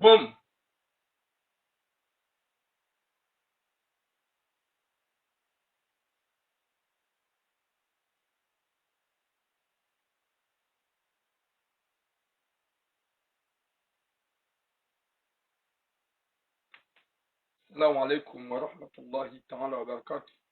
Boom. السلام عليكم ورحمة الله تعالى وبركاته.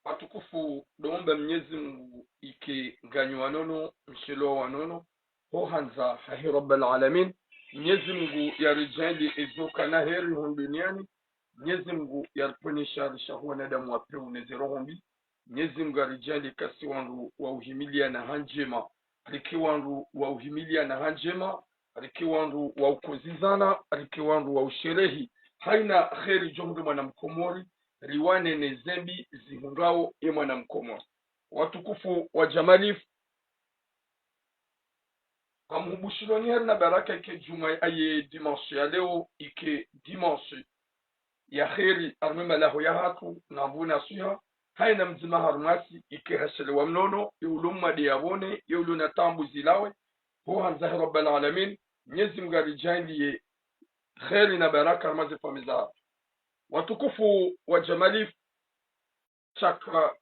Watukufu domba Mwenyezi Mungu ikiganywa nono mshilo wa nono ho hanza hahi rabbal alamin. Mwenyezi Mungu yarijali izuka na heri hon duniani. Mwenyezi Mungu yarponisha rishahu wanadamu wape unezero hombi. Mwenyezi Mungu yarijali kasi wangu wa uhimilia na hanjema, riki wangu wa uhimilia na hanjema, riki wangu wa ukuzizana, riki wangu wa usherehi haina kheri jomdu mwana mkomori riwane ne zembi zihungao e mwana mkomori. Watukufu wa Jamalif amubushironi na baraka ike juma aye dimanche ya leo ike dimanche ya kheri armema laho ya hatu na mbuna suha haina mzima harumasi ike hasele wa mnono iulumma de yabone iuluna tambu zilawe ho hanzahi rabbal alamin. Mwenyezi Mungu arijali kheri na baraka armaze famiza. Watukufu wa Jamalif chakra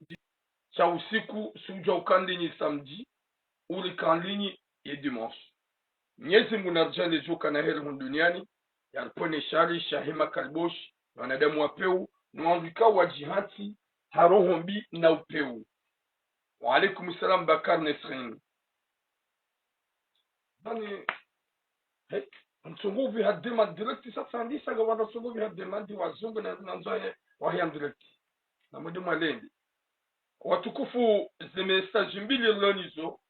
cha usiku suja ukandini samedi uli kandini ye dimanche. Mwenyezi Mungu narjali zuka na heri duniani yarpone shari shahima kalbosh wanadamu wapeu nuandika wa jihati harohombi na upeu. Wa alaikum salam Bakar Nesrin. Hani hey, msunguvi hadima direkti sasa ndisa gawada msunguvi hadima ndi wazungu na nzoe wahiyam direkti na mudimu alendi. Watukufu ze messages mbili lonizo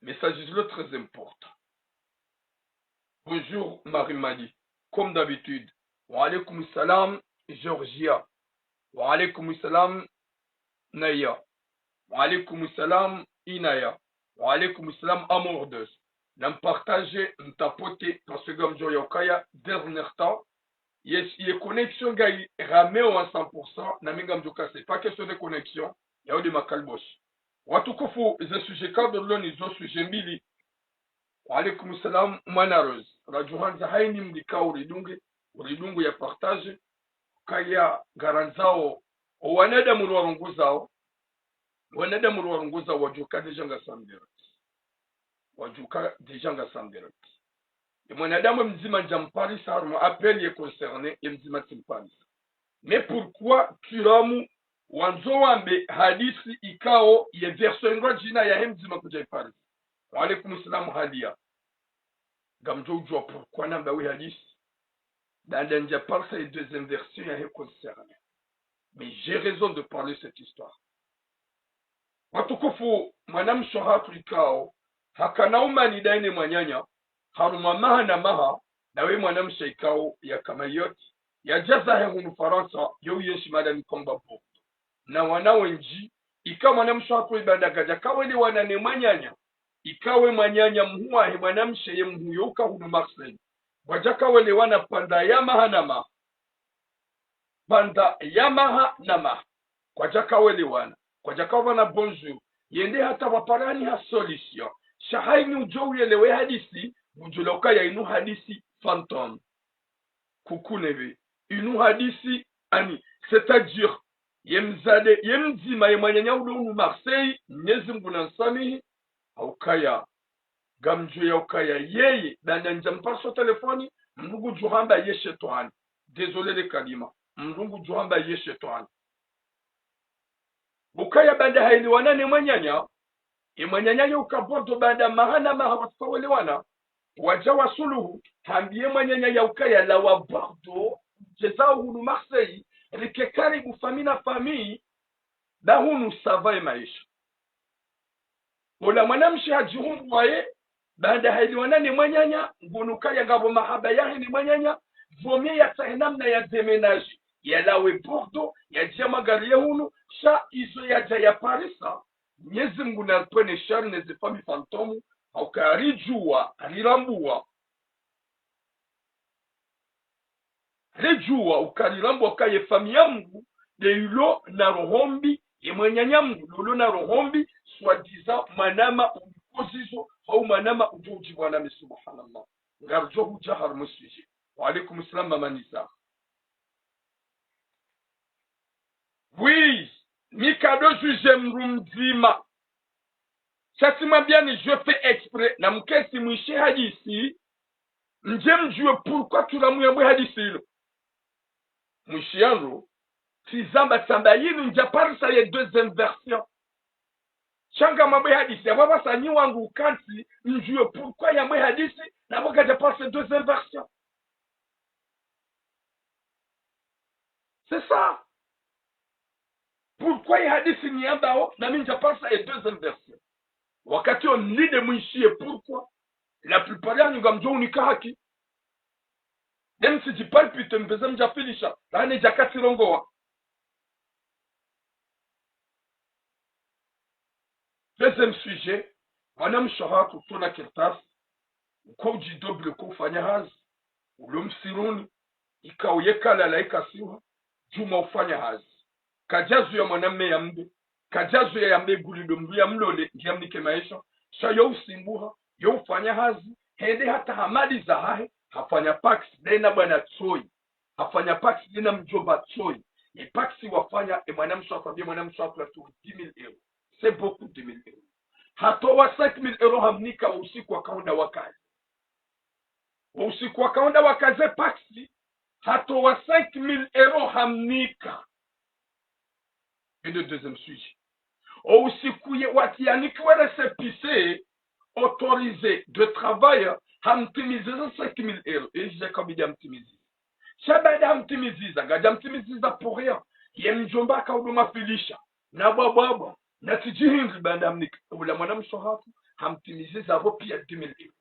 messages le très important. Bonjour Marie Mali, comme d'habitude. Wa alaikum salam Georgia. Wa alaikum salam Naya. Wa alaikum salam Inaya. Wa alaikum salam Amordeuse. Nam partager, m'tapoter parce que comme Joya Okaya dernier temps, il connexion gay rameo à 100%, namingam joka c'est pas question de connexion, il y a eu de makalbosh. Watukufu ze sujet cadre loni zo sujet mbili. Wa alaikum salam Manaroz. Rajuhan za haini mdika uridungu ya partage kaya garanzao wanadamu warunguzao wajuka dejanga samdira. Wajuka dejanga samdira. Et mwanadamu mzima jampari sarma appel est concerné et mzima timpani. Mais pourquoi kiramu wanzo wambe hadisi ikao ye version ngo jina ya mzima kujaipari. Wa alaikum salam hadia. Gamjo ujua pourquoi namba wi hadisi. Dans l'India parle ça et deuxième version ya concerné. Mais j'ai raison de parler cette histoire. Watukufu mwanam shohatu ikao hakanauma ni daine mwanyanya haruma maha na maha na we mwanamsha ikao ya kama yote ya jaza hunu Faransa yo yeshi madami komba bo na wanawenji ikawa mwanamsha wako ibada gaja kawe ni wanane mwanyanya ikawe mwanyanya mhuwa mwanamsha ye mhuyoka hunu Marseille wajaka wale wana panda yamaha na maha panda yamaha na maha kwa jaka wale wana kwa jaka wana bonjour yende hata waparani ha solution shahaini ujo uyelewe hadisi Bujuloka ya inu hadisi fantôme. Kukuneve. Inu hadisi ani. C'est-à-dire, yemzade, yemzima yemanyanya udu Marseille, nyezimbu na nsamihi, aukaya. Gamjo ya aukaya yeye, danda njampaso telefoni, mnungu juhamba yeshe tohani. Désolé les kalima. Mnungu juhamba yeshe tohani. Ukaya banda haili wanane mwanyanya, yemanyanya ukabodo banda mahana maha watufawele wana. Wajawa suluhu hambie mwanyanya ya ukaya la wa Bordeaux jezao hunu Marseille rike karibu famina famii da hunu savaye maisha ola mwanamshi hajihumbu wae baada haili wanane mwanyanya ngunu kaya ngabo mahaba yahe ni mwanyanya vomie ya tahinamna ya demenaji yalawe Bordeaux yajia magari hunu sha izo yaja ya Parisa Mwenyezi Mungu na pwene shari nezifami fantomu au karijua rirambua rejua ukarirambua kaye famia Mungu de yulo na rohombi yemwenyanya Mungu lolo na rohombi swadiza manama ulikozizo au manama ujoji bwana subhanallah ngarjo hujahar musiji wa alaikum assalam mama Nisa. Oui, Mikado juge mrumzima. Chatima bien ni je fais exprès na mkesi mwishi hadisi nje mjue pourquoi tunamuye hadisi hilo mwishi yangu tizamba tsamba yinu njaparisa ye deuxième version changa mamwe hadisi ababa sanyi wangu ukansi mjue pourquoi ya mwe hadisi na boka japarisa deuxième version. C'est ça. Pourquoi il hadisi ni ambao na mimi njaparisa ye deuxième version wakati on lide mwishie pourquoi la plupart ya nyunga mjo unika haki dem si jipalpite mpeze mjafilisha lani jakati rongoa. Deuxième sujet mwana shahatu tuna kirtasi uko ujidoble kufanya hazi ulomsiruni ikauyekala laika siwa juma ufanya hazi kajazu ya mwanamme ya mbe kajazu ya mbe gulido mbu ya mlole ngiyamnike maisha sha yo usimbuha yo ufanya hazi hende hata hamadi za hahe hafanya paksi dena bwana Tsoi hafanya paksi dena mjoba Tsoi ni paksi wafanya mwanamsho afabia mwanamsho afla tu 10,000 euros. C'est beaucoup 10,000 euros. Hatoa 5,000 euros hamnika usiku wa kaunda wakazi usiku wa kaunda wakaze paksi hatoa 5,000 euros hamnika. Et le deuxième sujet usiku watianiki wale sepise autorisé de travail hamtimize 5,000 euros et j'ai comme il hamtimize shabada hamtimiziza ngaja hamtimiziza pour rien yemjomba kauduma filisha na baba na tijihingi banda mnika ula mwanamsho hapo hamtimiziza hapo pia 10,000 euros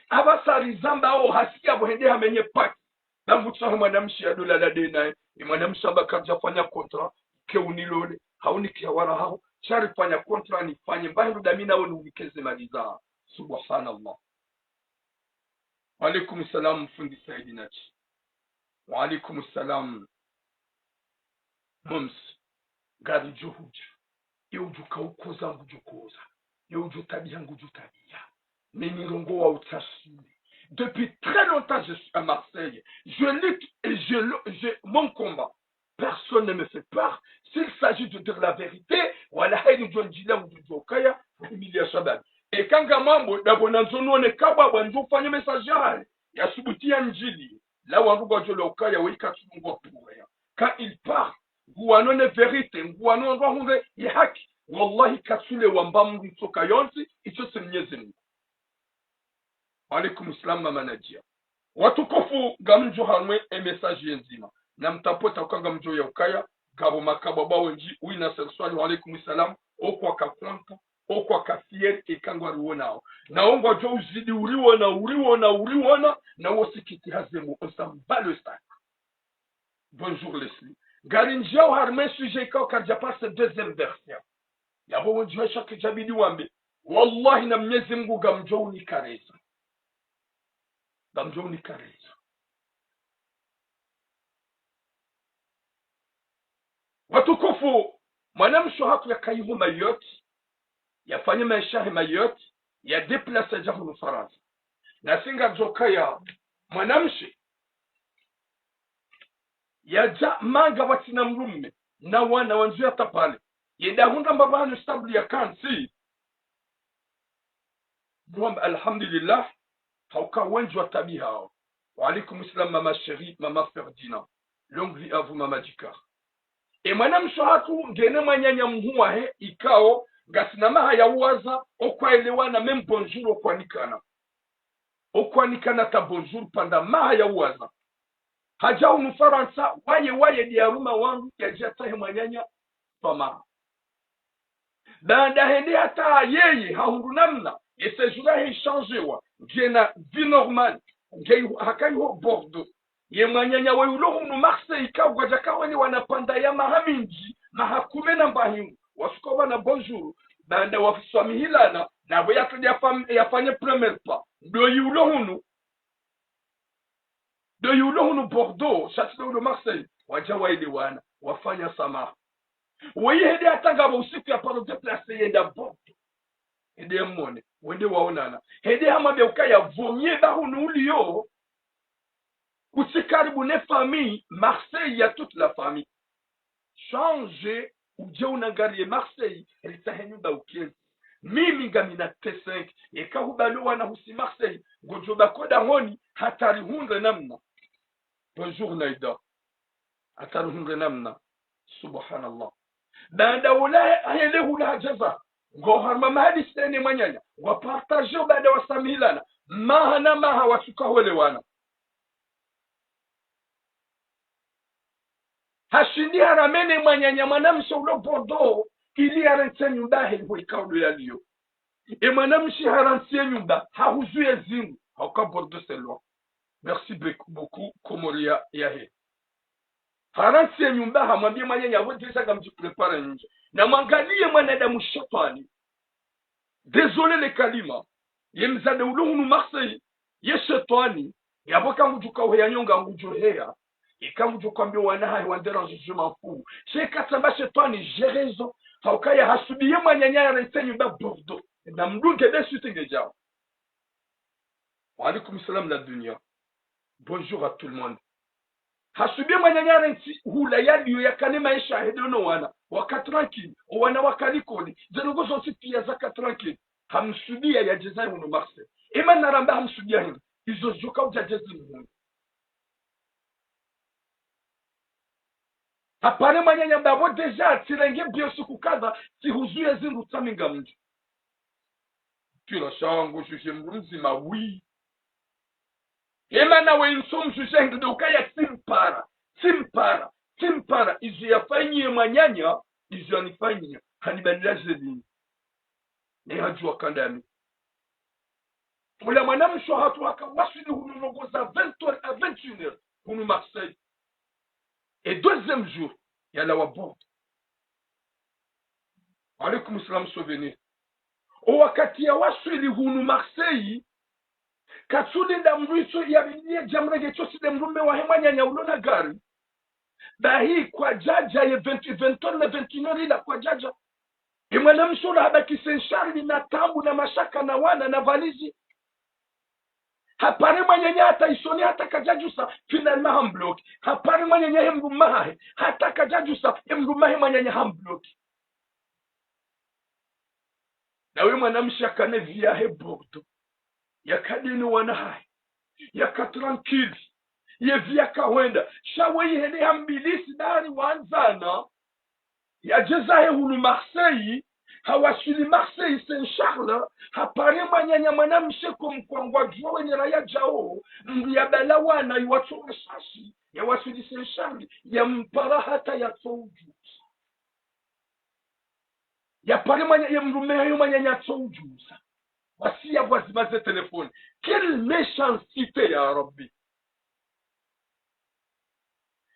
abasari zamba au hasikia bohende hamenye paki na mutsaho mwanamshi ya dola la dena ni mwanamshi abakaja fanya contrat ke unilole haunikia wala hao shari fanya contrat ni fanye mbahiru damina au unikeze maliza subhanallah. Wa alaikum salam fundi Saidi Nachi. Wa alaikum salam mums gari juhuja yujuka ukoza ngujukoza yujutabia ngujutabia mimirongo wa utashi. Depuis très longtemps je suis à Marseille, je lutte et mon combat personne ne me fait peur s'il s'agit de dire la vérité wala haini jonjila ngujokaya familia shabab et kanga mambo dabona nzonone kabwa banjo fanya message ya subutia njili la wangu gojolo kaya wika tungo puya quand il part guanone vérité guanone rohunde ya haki wallahi kasule wambamu mtoka yonsi icho semnyezi Mungu. Alaikum salam mama Nadia. Watukufu gamjo hamwe message nzima na mtapota ukanga mjo ya ukaya gabo makababa wenji uina serswali. Wa alaikum salam okwa kakwanta okwa kafier ikangwa ruonao na ongwa jo uzidi uriwona na wosikiti hazemu osamba le stack. Bonjour Leslie garinjao harme sujet ka kaja passe deuxième version yabo wenji shaka jabidi wambe wallahi na Mwenyezi Mungu gamjo unikareza gamjo unikareza. Watukufu mwanamsho haku ya kaihu mayoti yafanye maishahi mayoti ya deplase jahu Ufaransa na singa jokaya mwanamshi ya ja manga watina mrumme na wana wanzuya tapale yenda hunda mbabanu stabli ya kansi mwamba alhamdulillah hauka wenju wa tabi hao. Wa alaikum salam mama chérie mama Ferdinand, longue vie à vous mama Dikar. E mwanamsho hatu ngene mwanyanya mhuwa he ikao gasinama haya uwaza okwa elewana mem bonjour okwanikana ta bonjour panda maha ya uwaza haja Ufaransa waye diaruma wangu ya jatahe mwanyanya fama baada hende hata yeye haundu namna yesejura he changewa ngena vie normal ngei hakai ho Bordeaux ye mwanyanya wa yulo hunu Marseille ka gwajakawa ni wanapanda ya mahaminji mahakume na mbahingu wasukoba na bonjour banda wafiswami hilana na bo yafanye premier pas do yulo hunu Bordeaux Château de Marseille wajawa ile wana wafanya sama weyihede atangaba usiku ya paro deplace yenda Bordeaux ede mone wende waonana hede hama ukaya vomye ba hunu ulio usikaribu ne famille Marseille ya toute la famille change uje unangarie Marseille ritahenyu ba ukienzi mimi ngamina T5 ekahubalo wana husi Marseille gojoba koda honi hatari hunde namna bonjour naida hatari hunde namna subhanallah banda wala hele hula jaza ngo harma mahadi sene manyanya wa partage banda wasamilana maha wasuka wale wana hashindi haramene manyanya mwanamshi ulo Bordeaux ili arente nyumba hebo ikaudo yaliyo e mwanamshi harantie nyumba hahuzuye zimu hauka Bordeaux c'est loin merci beaucoup Komoria yahe harantie nyumba hamwambie manyanya wote sasa mjiprepare nje na mwangalie mwanadamu shetani désolé les kalima yemzade ulunu Marseille ye shetani yaboka ngujuka uhanyonga ngujohea ikamujo kwambia wanaha wanderange je m'en fous sheka tamba shetani j'ai raison haukaya hasubiye manyanya ya rentenyu ba Bordeaux na mdunge desu tengejao wa alaikum salam la dunia bonjour à tout le monde hasubiye manyanya ya renti hula yaliyo yakane maisha hedono wana waka tranquille wana wakalikoni zenugo zonti pia zaka tranquille hamsubiya ya jezai hunu Marseille ema naramba hamsubiya hinu izo joka ujajezi mhunu hapane manyanya mbabo deja tirenge biosu kukaza tihuzuye zingu taminga mji kila shangu shushe mrunzima wi ema nawe insom shushe ngide ukaya timpara izu yafanyie manyanya izu yanifanyia hanibadilaje dini ni hajua kandami ula mwanamsho hatu waka wasili hunu nogoza 20h à 21h hunu Marseille. Et deuxième jour, il y a la wabord. Alaykoum salam souvenir. O wakati ya wasili hunu Marseille, katsudi ndamruiso ya binie jamrege chosi demrume wa hemanya nyaulona gari. Bahi kwa jaja ye 20 na 21 la kwa jaja. Imwana msura habaki Saint-Charles na tambu na mashaka na wana na valizi. Hapare manyanya hata isoni hata kajajusa finalement hambloki hapare manyanya hemrumahe hata kajajusa hemrumahe manyanya hambloki na wewe mwanamshakane via he Bordeaux yakadini wanahaye yakatranquille ye via kawenda shawe hene hambilisi dari wanzana ya jezahe hulu Marseille hawasili Marseille Saint-Charles hapare manyanya mwanamshe kumkwangwa jua wenye raya jao mbiyabala wana iwatsoga shashi ya wasili Saint-Charles ya mpara hata ya tsoju ya pare manyanya ya mrumea yu manyanya tsoju wasi ya wazimaze telefoni quelle méchanceté ya Rabbi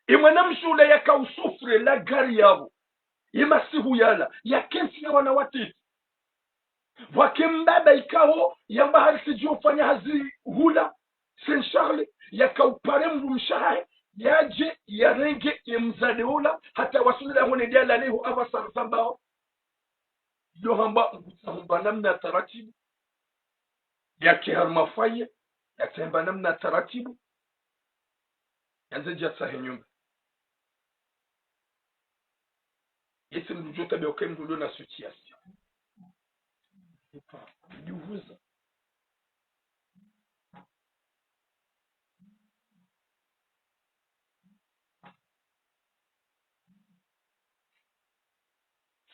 imwanamshe ule ya kausufre la gari yabo yemasihu yala ya kensi na wanawatiti wakembaba ikao yamba harisijio fanya hazi hula Saint-Charles ya kaupare mrumshahe yaje ya renge yemzade hula hata wasulila hone diala lehu ava sarzambao yohamba ngutahumba namna taratibu ya kiharmafaye ya temba namna taratibu yanze jatsahe nyumba yesi mdujota beoke mdulo na situation juhuza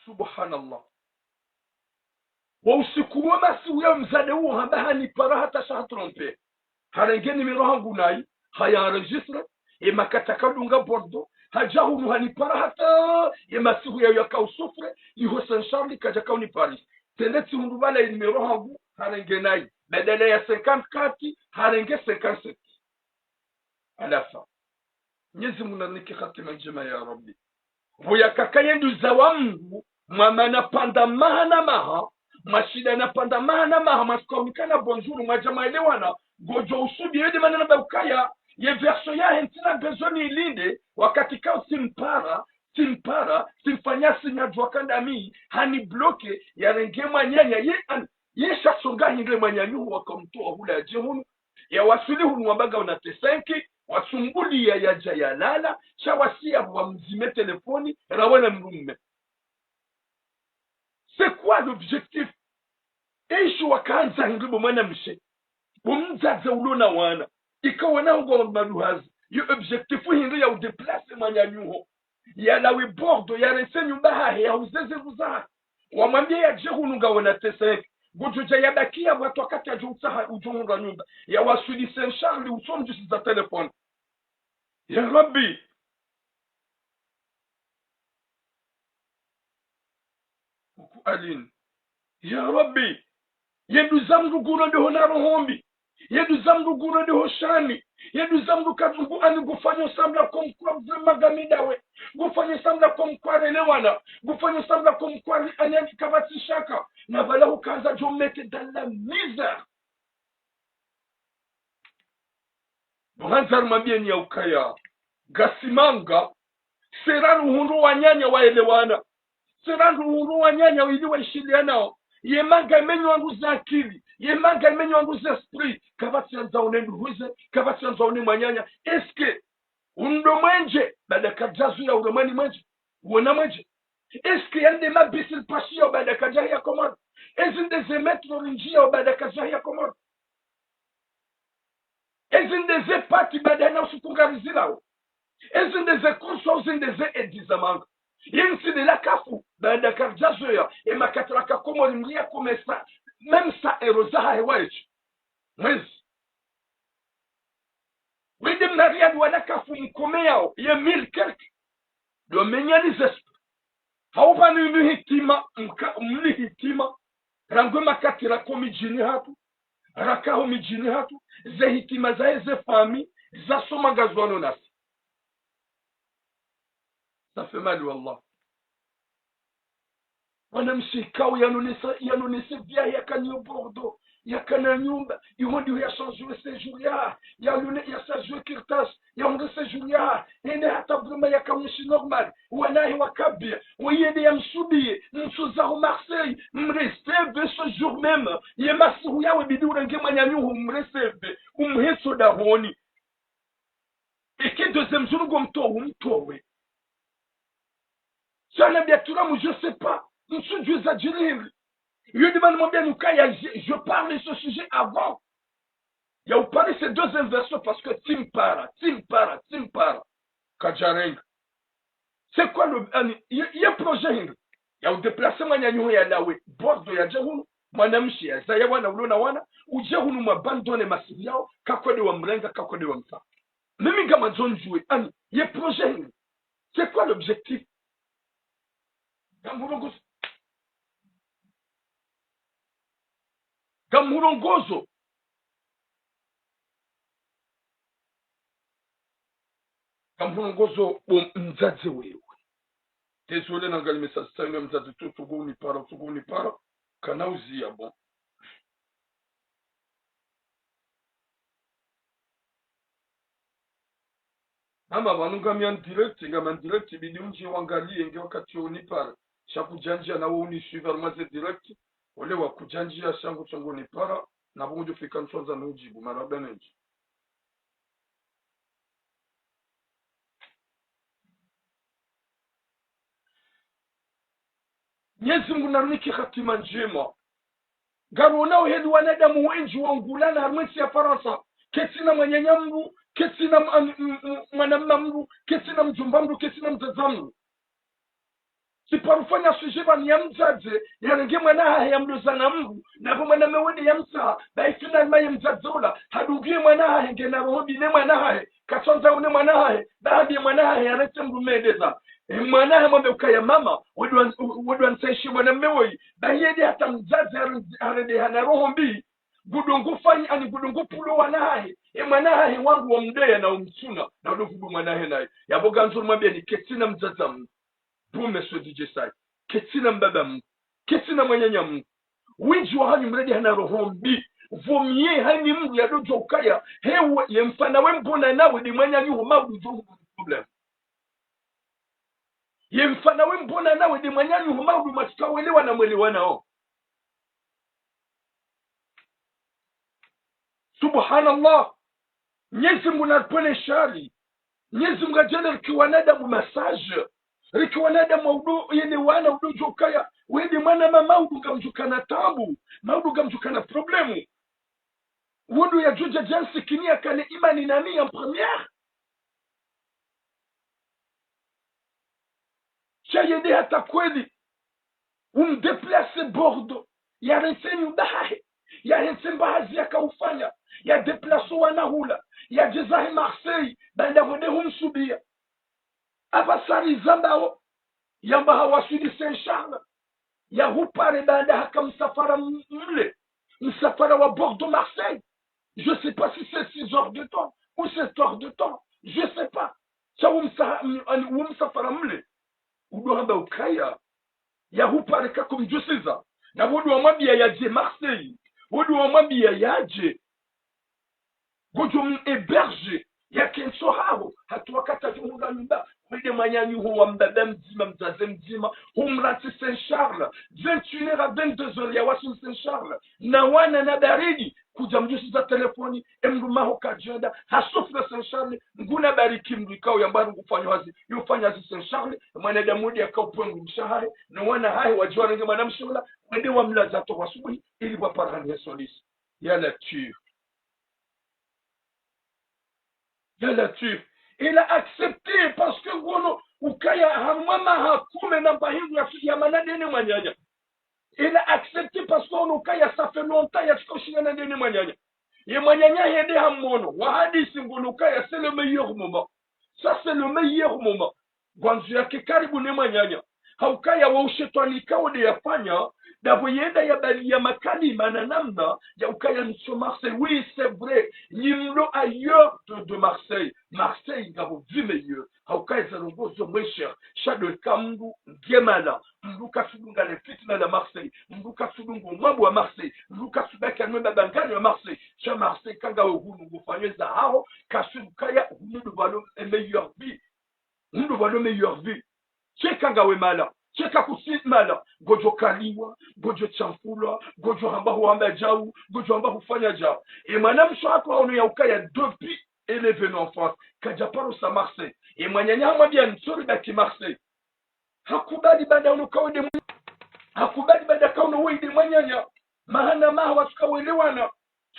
subhanallah wa usiku wa basi uya mzade huo hamba hanipara hata shaha trompe harengeni mirohangu nai haya enregistre makatakadunga Bordeaux hajahu hanipara hata masihu ya kausufre iho Saint-Charles kajakao ni Paris tendeti hundubala mirohangu harengenai badala ya 54 harenge 57 alafa Mwenyezi Mungu anike hatima njema ya Rabbi buya kakayendu zawamu mwamana panda mahana maha mashida na panda mahana maha maskaumikana bonjour mwajamaelewana gojo usudi yede manana baukaya ye verso ya hentina bezoni ilinde wakati kao simpara simfanya sinyajwa kandami hani bloke ya renge manyanya ye shasonga hingre manyanyu wakamtoa hula ya jehunu ya wasuli hunu wabaga unatesenki wasumbuli ya jayalala shawasia wa mzime telefoni rawana mrume. C'est quoi l'objectif? Eishu wakaanza hingribo mwana mshe umzaze ulona wana ikawa na ngo maluhazi yo objectif hingri ya udeplace manyanyuho ya lawe bordo ya resenyu mbaha ya uzeze buzaha wamwambia ya jehunu ngawona tesek gojoja ya bakia watu wakati ya junsaha ujunga nyumba ya wasuli Saint Charles usomjusi za telefoni ya Rabbi alin ya Rabbi yedu zamdu gura de honaro hombi yedu zamdu gura de hoshani yedu zamdu kadungu ani gufanyo samla komkwa magamidawe gufanyo samla komkwa relewana gufanyo samla komkwa anyani kabati shaka na bala ukaanza jomete dans la misère. Mwanzar mabieni ya ukaya gasimanga seranu hundu wanyanya waelewana seranu hundu wanyanya wili waishilianao yemanga menyo wangu za akili yemanga menyo wangu za esprit kabati ya nzaone nduhuze kabati ya nzaone manyanya eske undo mwenje bada kajazu ya uremani mwenje uona mwenje eske yande mabisil pashi ya bada kajahi ya komoro ezinde zemetro rinjia ya bada kajahi ya komoro ezinde ze pati bada na usukungarizilao ezinde ze kurso ezinde ze edizamanga yensi de la kafu baada karjazo ya emakatraka komo limlia komesa même ça erozaha hewaich mwezi wede mariad wala kafu mkome yao ye mil kerk do menyani zesp haupani mli hitima rango makatira komi jini hatu rakaho mijini hatu ze hitima za ze fami za soma gazwano nasi. Ça fait mal, wallah. Wanamshikao yanonese vya yakanyo bordo yakana nyumba ihondi ya chanjwe séjour ya chanjwe kirtas ya onde séjour ya ene hata vrema yakamshi normal wanahi wakabia wayede yamsubie msuza Marseille mreseve ce jour même yemasihu yawe bidura ngemanyanyuhu mreseve umheso dahoni eke deuxième jour mtowe sana biatura mu je sais pas monsieur Dieu a dit je demande bien nous je parle de ce sujet avant il y a parlé ces deux inversions parce que timpara kajareng c'est quoi le il y a projet il y a un déplacement nyanyo ya lawe bordo ya jehunu mwanamshi ya zaya wana ulona wana ujehunu mabandone masiri yao kakode wa mrenga kakode wa msa mimi kama John jouer il y a projet c'est quoi l'objectif Gamurongozo mzazi wewe désolé nangali message sango mzazi tuguni para kana uzia bon ama banunga mian direct bidi unji wangalie nge wakati unipara shakujanjia na wewe unisuivre maze direct ole wa kujanjia shangu chongo nipara na bungu fika nsonza nujibu marabenenji Mwenyezi Mungu namniki hatima njema garona hedu wanadamu wengi wangulana harmesi ya Faransa kesina mwenyanyambu kesina mwanamambu kesina mjumbambu kesina mtazambu siparufanya sujiba ni ya mzaze yanenge mwanaha ya mluzana mbu na mwana mewede ya msa bai finalement ya mzazola hadugie mwanaha henge na rohobi ne mwanaha kasonza une mwanaha baadhi mwanaha ya rete mrumedeza mwanaha mwambe ukaya mama wedu ansaishi mwana mewoi bai yedi hata mzaze arede hana rohombi gudongo fanyi ani gudongo pulo wanahe manahe wangu wa mdeya na umsuna na udofudu manahe nae yaboga nzuru mwambia ni ketina mzazamu bume so DJ Sai ketina mbabamu ketina mwanyanyamu winji wa hanyu mredi hana rohombi vomie hani mru ya dojo ukaya hewe ye mfana we mbona nawe di mwanyanyu humaudu johu problem ye mfana we mbona nawe di mwanyanyu humaudu matukawelewa na mwelewana o subhanallah Mwenyezi Mungu anapole shari Mwenyezi Mungu ajana rikiwanadamu massage rikiwanadamu udu yene wana udu jokaya wedi mwana mama udu gamjukana tabu maudu gamjukana problemu udu ya juja jansi kinia kane imani nani en première chayede hata kweli umdeplace Bordeaux ya reseni udahahe ya rensen bahazi ya kaufanya ya deplaso wanahula ya jezahi Marseille banda wode humsubia abasari zambao ya bahawasudi Saint-Charles ya hupare banda haka msafara mle msafara wa Bordeaux Marseille je sais pas si c'est 6 heures de temps ou 7 heures de temps je sais pas cha msafara mle udohamba ukaya ya hupare kako mjusiza na wodu wa mabia ya je Marseille wodu wa mabia ya je gojo héberge ya kenso hao hatuwakata jumuga mba mwede manyanyu huwa mbaba mzima mzaze mzima humrati Saint-Charles 21h à 22h ya wasu Saint-Charles na wana na baridi kuja mjusi za telefoni emrumaho kajenda hasufra Saint-Charles nguna bariki mrikao ya mbaru kufanya wazi yufanya zi Saint-Charles mwana damudi ya kaupwengu mshahare na wana hai wajua rengi manamshula mwede wa mlazato wasubuhi ili waparani ya solisi ya la tue ya la tue il a accepté parce que gono ukaya hamama hakume na bahingu ya manadene mwanyanya il a accepté parce qu'on ukaya ça fait longtemps ya chikoshina na dene mwanyanya ye mwanyanya hede hamono wa hadisi ngono ukaya c'est le meilleur moment ça c'est le meilleur moment gwanzu yake karibu ne mwanyanya haukaya wa ushetani kaode yafanya davo yenda ya bali ya makali mananamna ya ukaya nso Marseille oui c'est vrai nimlo ailleurs de Marseille Marseille gavo vu meilleur haukaya zanongozo mwesher shadol kamdu gemala mluka sudunga le fitna la Marseille mluka sudungu mambo wa Marseille mluka subaka nwenda bangani wa Marseille cha Marseille kanga uhunu ngufanyeza hao kasukaya hundu valo meilleur vie hundu valo meilleur vie chekanga we mala cheka kusimala gojo kaliwa gojo chamfula gojo ambaho amba jau gojo ambaho fanya jau et madame shako ono ya ukaya depuis élevé en France kajaparo sa Marseille et mwanyanya mwambia nsori baki Marseille hakubali bada ono kawede hakubali bada kauno wende mwanyanya mahana maha tukawelewana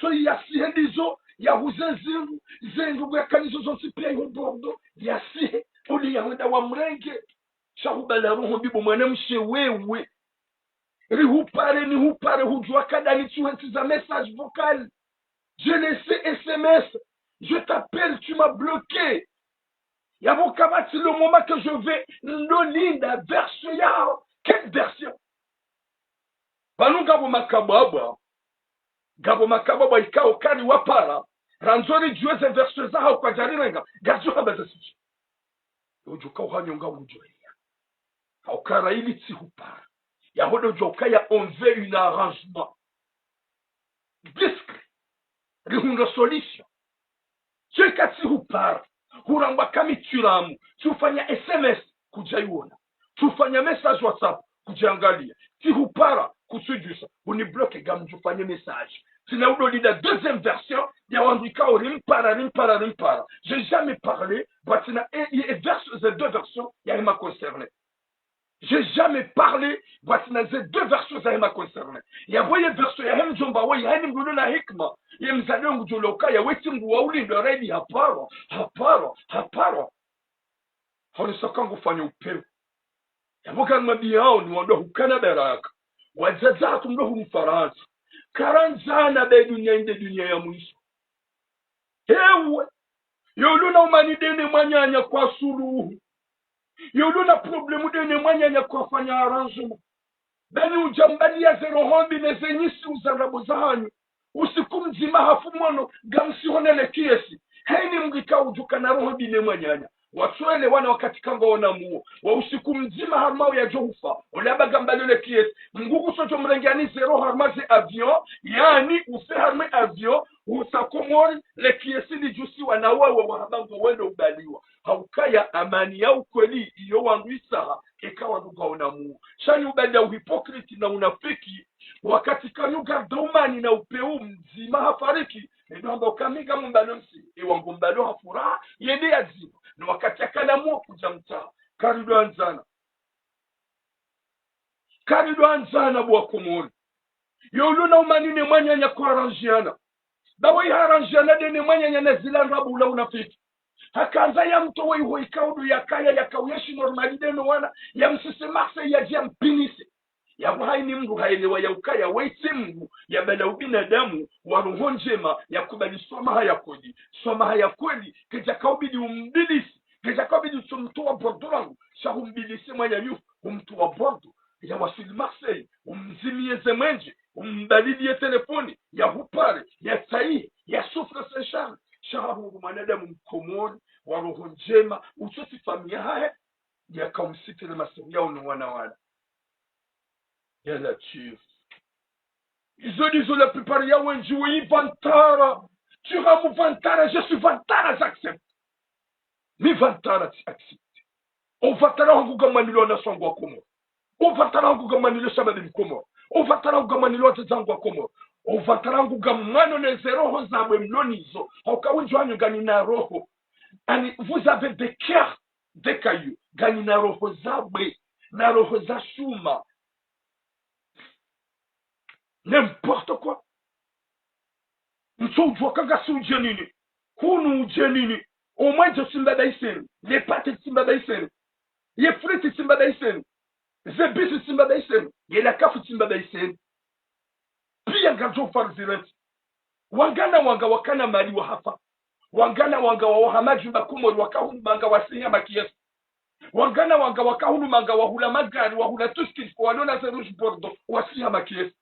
so ya sihendizo ya huzenzingu zengu ya kanizo zonsi pia yo Bordeaux ya sihe oli ya wenda wa mrenge shahubala roho bibo mwanamshe wewe rihupare ni hupare hujua kada ni tuenti za message vocal je laissé SMS je t'appelle tu m'as bloqué yabo kabati le moment que je vais nolinda version yao quelle version banu gabo makababa ikao kani wapara ranzori jueze version za hao kwa jarirenga gajo habaza sisi ujuka uhanyonga ujue aukara ili tsihupara yahodo jokaya on veut un arrangement discret rihunda solution cheka tsihupara huramba kami turamu tufanya SMS kujaiona tufanya message WhatsApp kujiangalia tsihupara kusujusa uni bloque gamu tufanye message sina udo lida deuxième version ya wandika rimpara j'ai jamais parlé batina et version ces deux versions ya m'a concerné. J'ai jamais parlé, voici dans ces deux versions ça m'a concerné. Il y a voyé version ya hem jomba wa ya hem ngulu na hikma. Ya mzalo ngujoloka ya weti mgu wa uli ndo ready haparo. Honi sokangu fanya upeo. Ya mwoka mabiyao ni wando hukana beraka. Wajazatu mdo humfaransa. Karanzana be dunia ya mwisho. Hewe. Yoluna umanidene mwanyanya kwa suluhu. Yoluna problemu dene mwanyanya kwa fanya arrangement. Bani ujambali ya zero hombi nezenyisi uzarabu zahanyu. usiku mzima hafumono gamsihonele kiesi haini mgika ujuka na roho bine mwanyanya watwele wana wakati kanga wana muo wa usiku mzima harmao ya johufa olaba gambalele kiesi mgugu socho mrengiani zero harmaze avion yani ufe harme avion usakomori le kiesi li jusi wanawawa wahabango wendo ubaliwa haukaya amani ya ukweli iyo wandu isaha ikawa nduga wana muo shani ubada uhipokriti na unafiki wakati kanyuga domani na upeu mzima hafariki ndio kamiga mbalonsi iwangu mbalo hafuraha yende yazima na wakati akalamu kuja mtaa karido anzana bwa kumuri yoluna umanine mwanyanya kwa aranjiana bawo iharanjiana dene mwanyanya na zila rabu ula unafiki hakaanza ya mto wa iho ikaudu ya kaya ya kauyeshi normalide no wana ya msisemase ya jia mpinise ya haini mngu haelewa ya ukaya waiti mngu ya bala ubinadamu wa roho njema ya kubali swamaha ya kweli swamaha ya kweli keja kaubidi umbilisi keja kaubidi tumtu wa bordo wangu shahu umbilisi mwanya yufu umtu wa bordo ya wasili Marseille umzimie zemwenje umbalilie telefoni ya hupare ya sahi ya sufra seshana shahu mwanadamu mkomoni wa roho njema uchosi familia hae ya kaumsitile masiri yao ni wana ya Latif. Ils ont la plupart ya wenji oui vantara. Tu ramu vantara, je suis vantara, j'accepte. Mi vantara tu acceptes. On vantara hangu gamanilo na sangwa komo. On vantara hangu gamanilo sabadi komo. On vantara hangu gamanilo tazangwa komo. On vantara hangu gamano ne zero hozabwe mlonizo. Haukaunjwa nyo gani na roho. And vous avez des cœurs, des cailloux. Gani na roho zabwe. Na roho za shuma. N'importe quoi. Msojwa kanga sujenini. Kunu ujenini. Omwenje simbada iseni. Les pâtes simbada iseni. Les frites simbada iseni. Les bis simbada iseni. Et la kafu simbada iseni. Pia ngajo farzireti. Wangana wanga wakana mali wa hafa. Wangana wanga wahamaji makumori wakahunu manga wasinya makiesi. Wangana wanga wakahunu manga wahula magari wahula tuskis walona zerush bordo wasinya makiesi.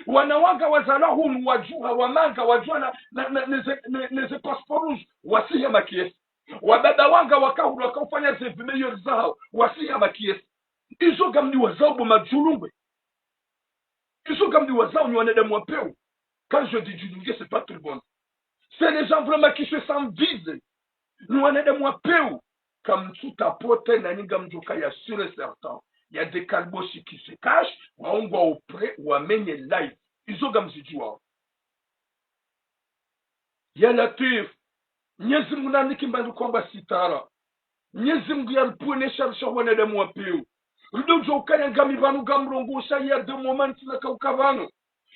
Wanawanga wazalahum wajuha wamanga wajua neze pasporus wasiha makiesi wababa wanga wakahulu wakafanya zevi meyor zao wasiha makiesi izo gamni wazao majulungwe izo gamni wazao ni wanadamu wapeu. Quand je dis julungwe c'est pas tout le monde, c'est les gens vraiment qui se sentent vides. Ni wanadamu wapeu comme tout apote na ninga mjoka ya sûr et certain. Il y a des kalboshi qui se cachent, on va auprès, ou amener live. Ils ont comme si tu vois. Il y a Latif. Nyezim na nikimbandu kwamba sitara. Nyezim ya mpune sharisha wane de mwapeu. Rudojo kaya ngami vanu gamrongo sa ya de moments na kaukavano.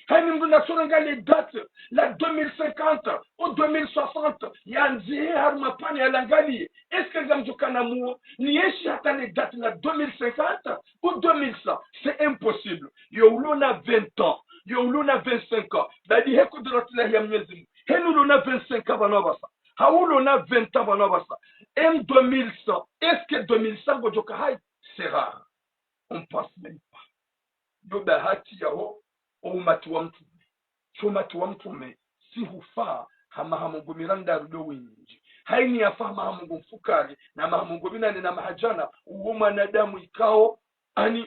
Hani mdu nasonanga les dates, la 2050 ou 2060, yanzi harmapani alangali. Est-ce que gamjokana muo ni eshi hata les dates la 2050 ou 2100? C'est impossible. Yolona 20 ans, yolona 25 ans. Badi heku drotla ya mwezimu. Henulona 25 ans vanobasa. Haulona 20 ans vanobasa. En 2100, est-ce que 2100 gojoka hai? C'est rare. On passe même pas. Yoba hati yao. Umati wa mtume chumati wa mtume si hufaa hamahamungu miranda rudo winji haini yafaa mahamungu mfukari na mahamungu binane na mahajana uwo mwanadamu ikao ani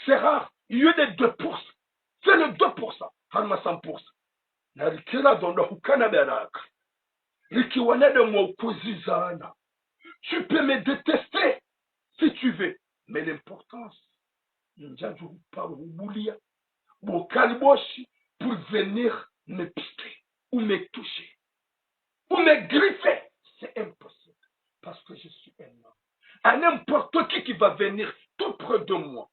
c'est rare. Il y a des 2%, c'est le 2% halma 100% na rikira dondo hukana baraka riki wanadamu wa ukuzizana. Tu peux me détester si tu veux, mais l'importance njaju huparubulia Bokaliboshi pour venir me piquer ou me toucher ou me griffer, c'est impossible parce que je suis un homme. À n'importe qui va venir tout près de moi,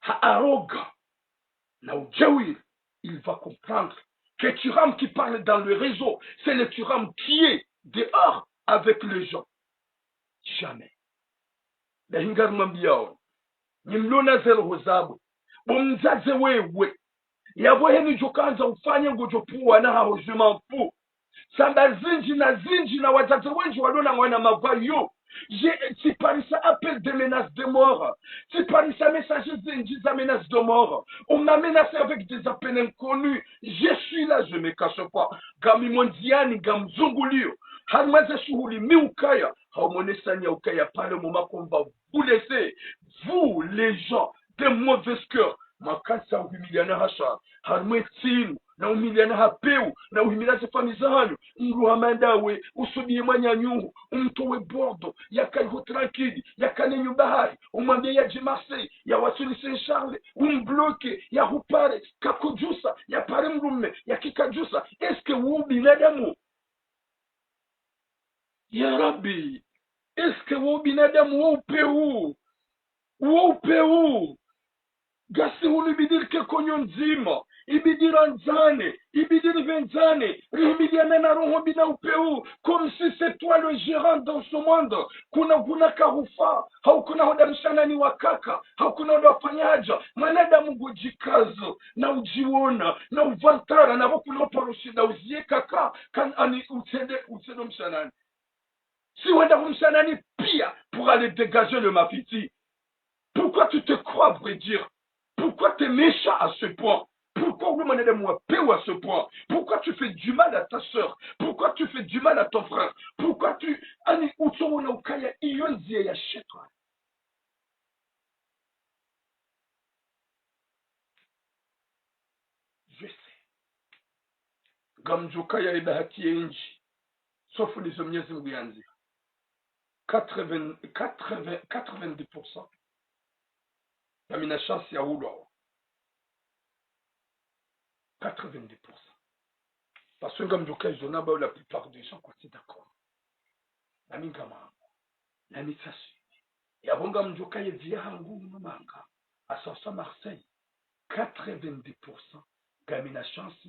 Haaroga, Naoudjawir, il va comprendre que Turam qui parle dans le réseau, c'est le Turam qui est dehors avec les gens. Jamais. La hingar mambiao. Nimlona zero hozabu. Bomzaze wewe. Yabo heni jokanza ufanye ngojopuwa na hao jumampu. Samba zinji na wazaze wenji walona wana mavayo. Si Paris ça appelle des menaces de mort, si Paris ça message des menaces de mort, on m'a menacé avec des appels inconnus. Je suis là, je ne me cache pas. Gami mondiani, gam zungulio. Harmaze shuhuli mi ukaya. Haomonesanya ukaya, pas le moment qu'on va vous laisser. Vous, les gens, de mauvais cœurs. Makasa humiliana hasha. Harmetinu. Na umiliana hapeu na uhimilaze fami zanyu mruhamandawe usubie mwanyanyuhu umtowe bordo yakaiho tranquille yakanenyu bahari umwambie yaje Marseille ya wasuli Saint Charles umbloke ya hupare kakujusa ya pare mrume ya kikajusa eske wu binadamu ya Rabbi eske wu binadamu wu upeu gasi hulubidirke konyo nzima ibidira nzane ibidiri venzane rihimidiana na roho bina upeu comme si c'est toi le gérant dans ce monde kuna karufa haukuna hoda mshanani wa kaka haukuna hoda wafanyaja mwanadamu gujikazo na ujiona na uvantara na wakuna oparoshi na uzie kaka kan ani utede mshanani si wenda mshanani pia pour aller dégager le mafiti. Pourquoi tu te crois vrai dire? Pourquoi tu es méchant à ce point? Pourquoi vous m'en moi peu à ce point? Pourquoi tu fais du mal à ta soeur? Pourquoi tu fais du mal à ton frère? Pourquoi tu ani utona ukaya iyonzi ya shetani? Je sais. Gamjukaya ibahati enji. Sauf les hommes yanzi. 90%. Yamina chance ya ulo. 90%. Parce que comme je dis, la plupart des gens sont d'accord. La mingama, la mitsashi. Et avant que je dise, via Hangou, manga, à Sansa Marseille, 90%, gamina chance,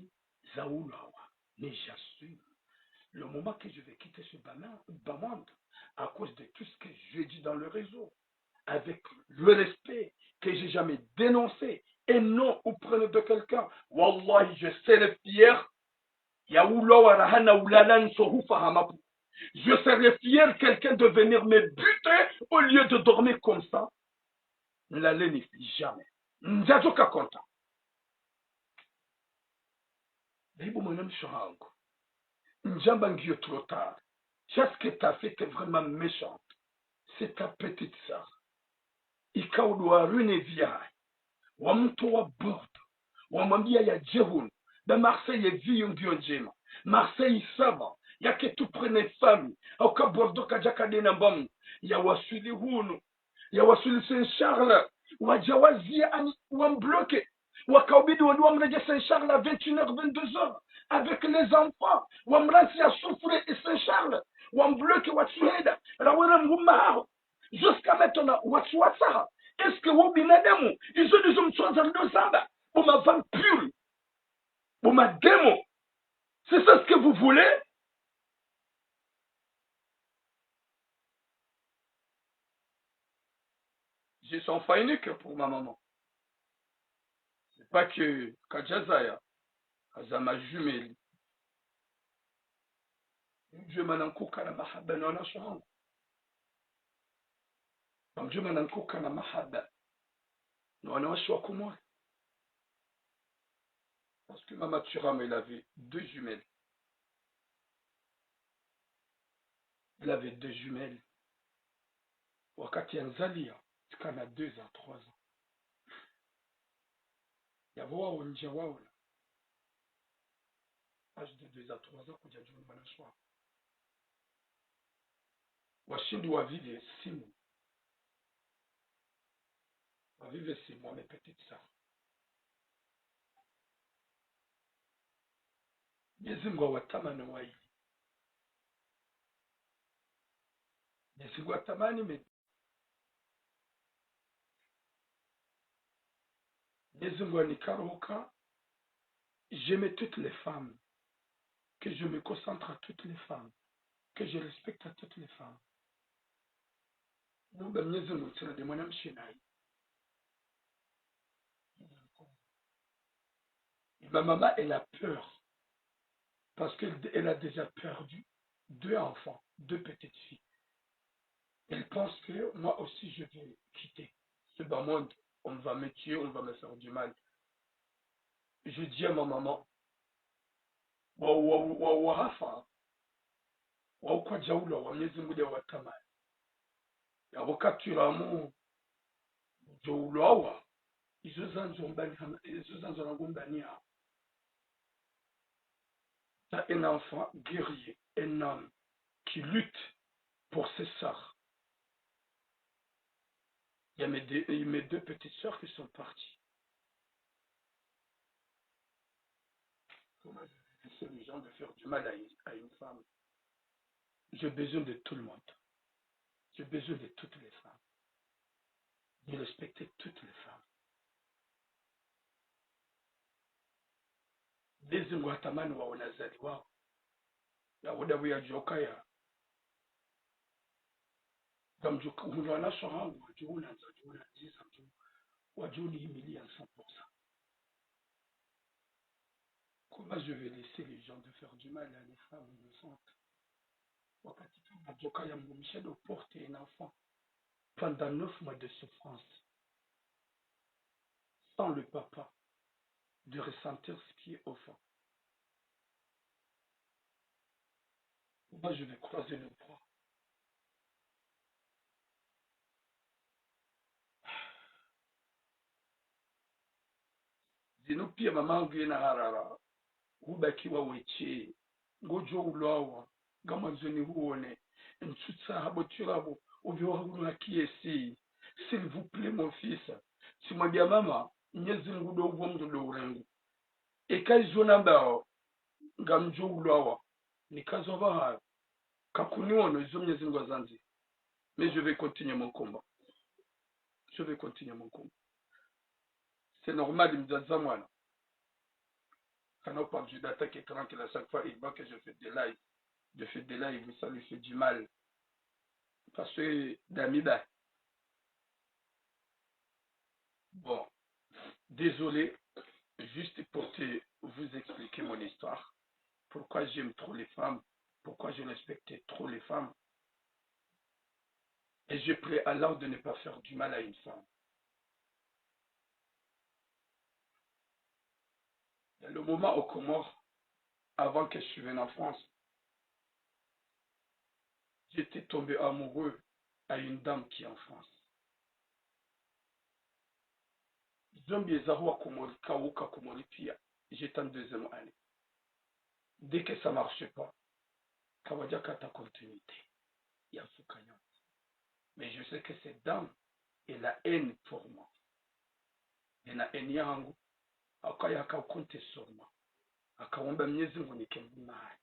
zaoulawa. Mais j'assume, le moment que je vais quitter ce bas-monde, à cause de tout ce que je dis dans le réseau, avec le respect que j'ai jamais dénoncé, et non auprès de quelqu'un, wallahi, je serai fier. Je serais fier quelqu'un de venir me buter au lieu de dormir comme ça. La laine jamais. Njajoka content. Bibo mon homme chango. Njambangio trop tard. Ce que tu as fait est vraiment méchante. C'est ta petite sœur. Ikaudwa rune via. Wamto wa bord. Wamambia ya jehun. De Marseille est vie njema. Marseille saba yake tuprene fami au kabordo kajakade na mbamu ya wasuli hunu ya wasuli Saint Charles wajawazia ani wambloke wakaubidi wamreje Saint Charles à 21h 22h avec les enfants wamrasi ya souffre et Saint Charles wambloke watuheda rawera ngumahao jusqu'à maintenant watuwatsaha est-ce que vous binadamu izo dizo mtwanza ndo saba uma vampire uma démon. C'est ça ce que vous voulez? J'ai son enfant unique pour ma maman. C'est pas que Kajazaya, Azama jumelle. Dieu m'a n'encouragé à mahabba non la change. Comme Dieu m'a n'encouragé à mahabba. Non, on a un choix comme moi. Parce que Maman Turam, elle avait deux jumelles. Elle avait deux jumelles. Wakati Anzalia, c'est qu'on a 2 ans, 3 ans. Il y a wao nje wao. Âge de 2 à 3 ans, kuja juu mwana choix. Washindi wavive simu. Wavive simu, mes petites sœurs. Mwenyezi Mungu awatamani wai. Mwenyezi Mungu awatamani Mwenyezi Mungu anikaroka. J'aime toutes les femmes. Que je me concentre à toutes les femmes. Que je respecte à toutes les femmes. Mungu Mwenyezi Mungu tena de mwanamke naye. Ma maman, elle a peur. Parce qu'elle a déjà perdu 2 enfants, 2 petites filles. Elle pense que moi aussi je vais quitter ce bas monde. On va me tuer, on va me faire du mal. Je dis à ma maman, wahafa, kwa jaula wa Mwenyezi Mungu wa tamani. Wakati ramu joulawa, izo zanzo rangumbani hao. T'as un enfant guerrier, un homme qui lutte pour ses sœurs. Il y a mes deux petites sœurs qui sont parties. Comment je laisser les gens de faire du mal à une femme? J'ai besoin de tout le monde. J'ai besoin de toutes les femmes. De respecter toutes les femmes. Lezi watamani wa wanazali wao. Ya wadabu ya joka ya. Gamjuka unwana sohangu wajuna nzajuna nzisa mtu. Wajuni himilia 100%. Comment je vais laisser les gens de faire du mal à les femmes innocentes? Wakati kama joka ya mgumisha de porter un enfant pendant 9 mois de souffrance. Sans le papa de ressentir ce qui est au fond. Moi, je vais croiser le bras. Zino pia mamangu yena harara. Hubakiwa weche. Ngojo ulawa. Gama zoni huone. Nsutsa habo turabo. Ovyo hulu hakiesi. S'il vous plaît, mon fils. Si moi bien maman. Nyezi ngudo uvo mdudo urengu. Eka izona bao. Gamjo ulawa. Nikazo baha. Kakuniwono izo mnyezi ngwazanzi. Mais je vais continuer mon combat. Je vais continuer mon combat. C'est normal, il me dit ça, moi. Quand on parle d'attaque et tranquille à chaque fois, il voit que je fais des lives. Je fais des lives, ça lui fait du mal. Parce que, d'Amida. Bon, désolé, juste pour vous expliquer mon histoire. Pourquoi j'aime trop les femmes, pourquoi je respecte trop les femmes. Et je prie à Allah de ne pas faire du mal à une femme. Il y a le moment au Comores, avant que je vienne en France, j'étais tombé amoureux à une dame qui est en France. Zombi Zahoua Komori, Kawuka Komori Pia, j'étais en deuxième année. Dès que ça ne marchait pas, Kawadjaka ta continuité. Yasukanyo. Mais je sais que cette dame est la haine pour moi. Et la haine yangu, akaya compter sur moi. Akawomba Mwenyezi Mungu nikembunaye.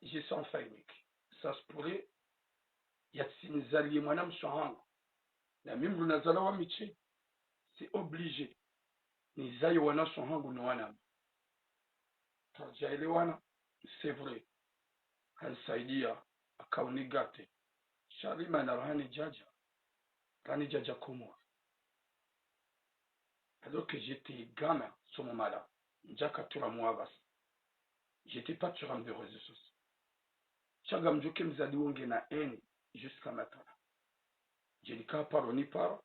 Je sens faillique. Ça se pourrait, yatsinizalie mwanam wangu. Na mimi lunazala wa michi, c'est obligé. Nizaye wana wangu na wana. Tajaelewana, c'est vrai. Hansaidia akaunigate. Shalima na Rani Jaja Komor. Alors que j'étais gamin sur mon malade, Njaka Tura Mouavas. J'étais pas sur un des réseaux sociaux. Chagam Joke Mzadi Wonge na haine jusqu'à maintenant. Je n'ai qu'à parler par.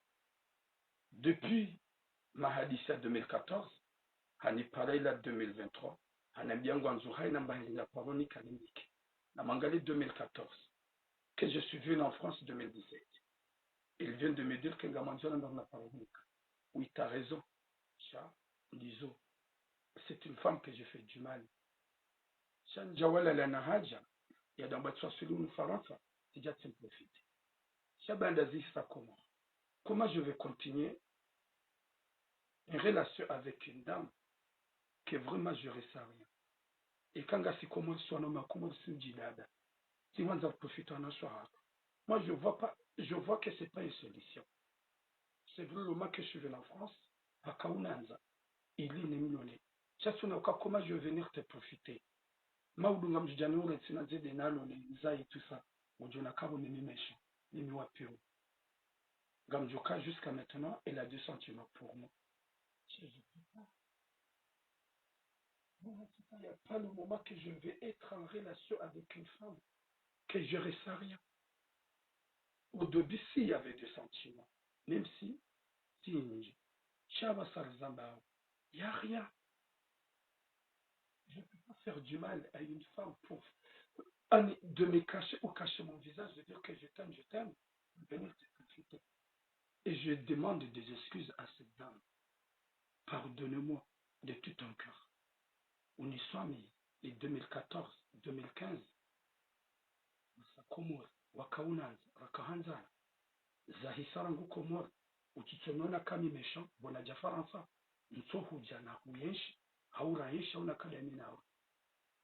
Depuis ma hadissa 2014, Hani Paraila 2023, Hanambiango Anzuhai Nambangi na paroni Kalimik. Namangali 2014. Que je suis venu en France 2017. Il vient de me dire que Gamanzona dans la paroni. Oui, tu as raison. Lizo, c'est une femme que j'ai fait du mal. Shan Jawala la Nahaja, il y a dans Batsoa Sulun Faransa, c'est déjà de profiter. Shabandazi ça comment? Comment je vais continuer une relation avec une dame que vraiment je ne ressens rien? Et quand si comment soit nommé comment c'est Djilada, si on a profité en soir. Moi je vois que ce n'est pas une solution. C'est vrai le moment que je suis venu en France, à Kaunanza, il est millionnaire. Comment je vais venir te profiter? Maudunga mjijani ule sina zede nalo ni zai tout ça. Ujuna kabo ni mimesha. Ni miwapiru. Gamjoka jusqu'à maintenant, elle a 2 sentiments pour moi. Il n'y a pas le moment que je vais être en relation avec une femme, que je ne ressens rien. au début, s'il y avait des sentiments, même si, il n'y a rien. Je ne peux pas faire du mal à une femme pour de me cacher ou cacher mon visage, de dire que je t'aime, venir te profiter. Et je demande des excuses à cette dame. Pardonnez-moi de tout ton cœur. On y sommes en 2014, 2015. Komor, wakaunanza, wakahanzana. Zahisara ngukomor. Ukichonona kami méchant, bona jafaransa. Nsohuja na huyenshi, haura yenshi hauna kadami nawe.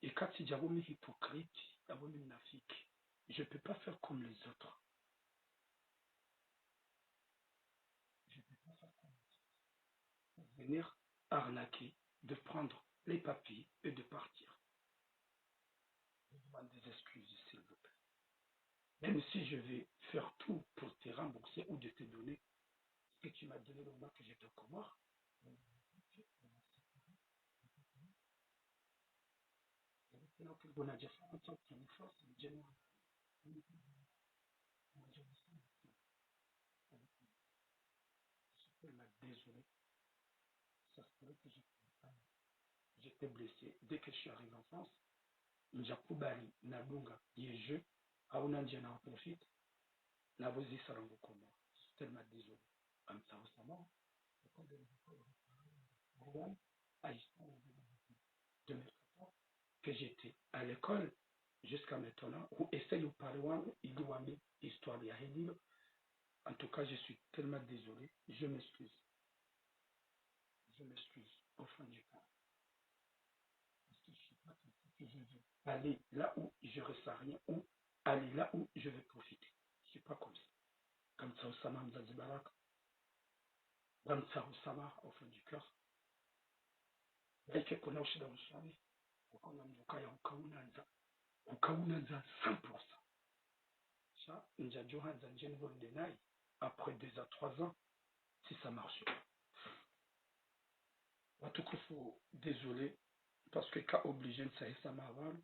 Et quand il y a un hypocrite, il y a un mnafiki. Je ne peux pas faire comme les autres. Je ne peux pas faire comme les autres. Venir arnaquer, de prendre les papiers et de partir. Je demande des excuses, s'il vous plaît. Même si je vais faire tout pour te rembourser ou de te donner ce que tu m'as donné le mois que j'étais au Comore, désolé, ça serait que j'étais blessé. Dès que je suis arrivé en France, njakubali nalunga yeje hauna njia na profite na vozi sarango komo. Je suis tellement désolé. Comme ça, récemment, que j'étais à l'école jusqu'à maintenant, où essaye de parler, il doit mettre histoire de Hedil. En tout cas, je suis tellement désolé. Je m'excuse. Je m'excuse au fond du cœur. Parce que je ne suis pas comme ça que je veux aller là où je ne ressens rien, ou aller là où je vais profiter. Je ne suis pas comme ça. Comme ça, Oussama Mzazibarak. Comme ça, Oussama au fond du cœur. Et que qu'on a aussi dans le soirée. On a un cas, ukaunanza 100%. Ça, Njajohan Zanjen Voldenai, après 2 à 3 ans, si ça marche. En tout cas, désolé, parce que quand obligé de ça m'avale,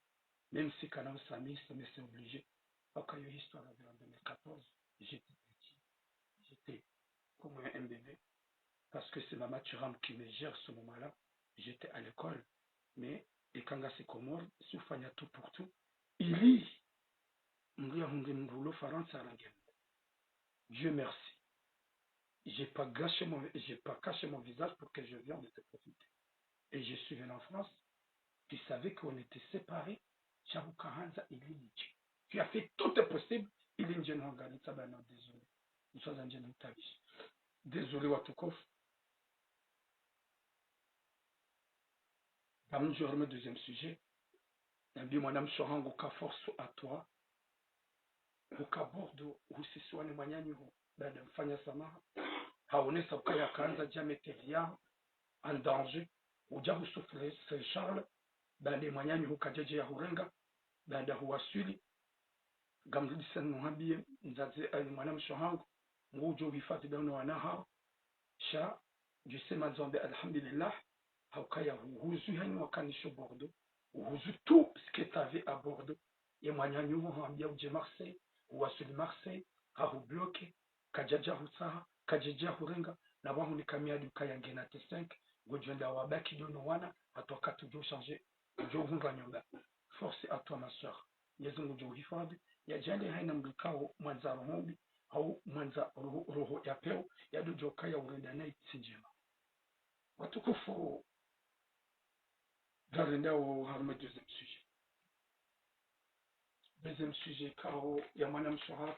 même si quand on s'amuse, mais c'est obligé. Quand il y a eu histoire en 2014, j'étais petit, j'étais comme un bébé, parce que c'est Maman Turam qui me gère ce moment-là. J'étais à l'école, mais et quand c'est Comore, si on fait tout pour tout, il lit. Dieu merci. J'ai pas caché mon visage pour que je vienne de te profiter. Et je suis venu en France. Tu savais qu'on était séparés. Tu as fait tout est possible. Il est désolé. Nous sommes en désolé, Watukov. Je remets le deuxième sujet. Madame Sorango, ka force à toi. Ukabordo, usisiwane manyanyiho. Baada mfanya samaha. Haonesa ukaya kaanza jameteria en danger. Uja husufre Saint Charles. Baada manyanyi hukajeje ya hurenga. Baada huwasili. Gamrudisa nuhabie. Nzaze mwanam Sorango. Ngujo hifadhi dauna wanaha. Sha. Jusema zombe alhamdulillah. Haukaya huzu hani wakanisho Bordeaux. Huzu tout ce que tu avais à Bordeaux. Et manyanyi huambia uje Marseille. Huwasili Marseille. Hahu bloke. Kajaja husaha. Kajeja hurenga. Na wahu ni kamiadi ukayange na T5. Gojenda wabaki dono wana. Atoka tujo changer. Ujo hunga nyonga. Force à toi ma soeur. Yezu ujo hifadhi. Ya jande haina mlikao mwanza rohombi. Au mwanza roho ya peo. Ya dojo kaya urenda na itsinjema. Watukufu. Darenda au harme deuxième sujet. Deuxième sujet kao ya mwanam Sorango.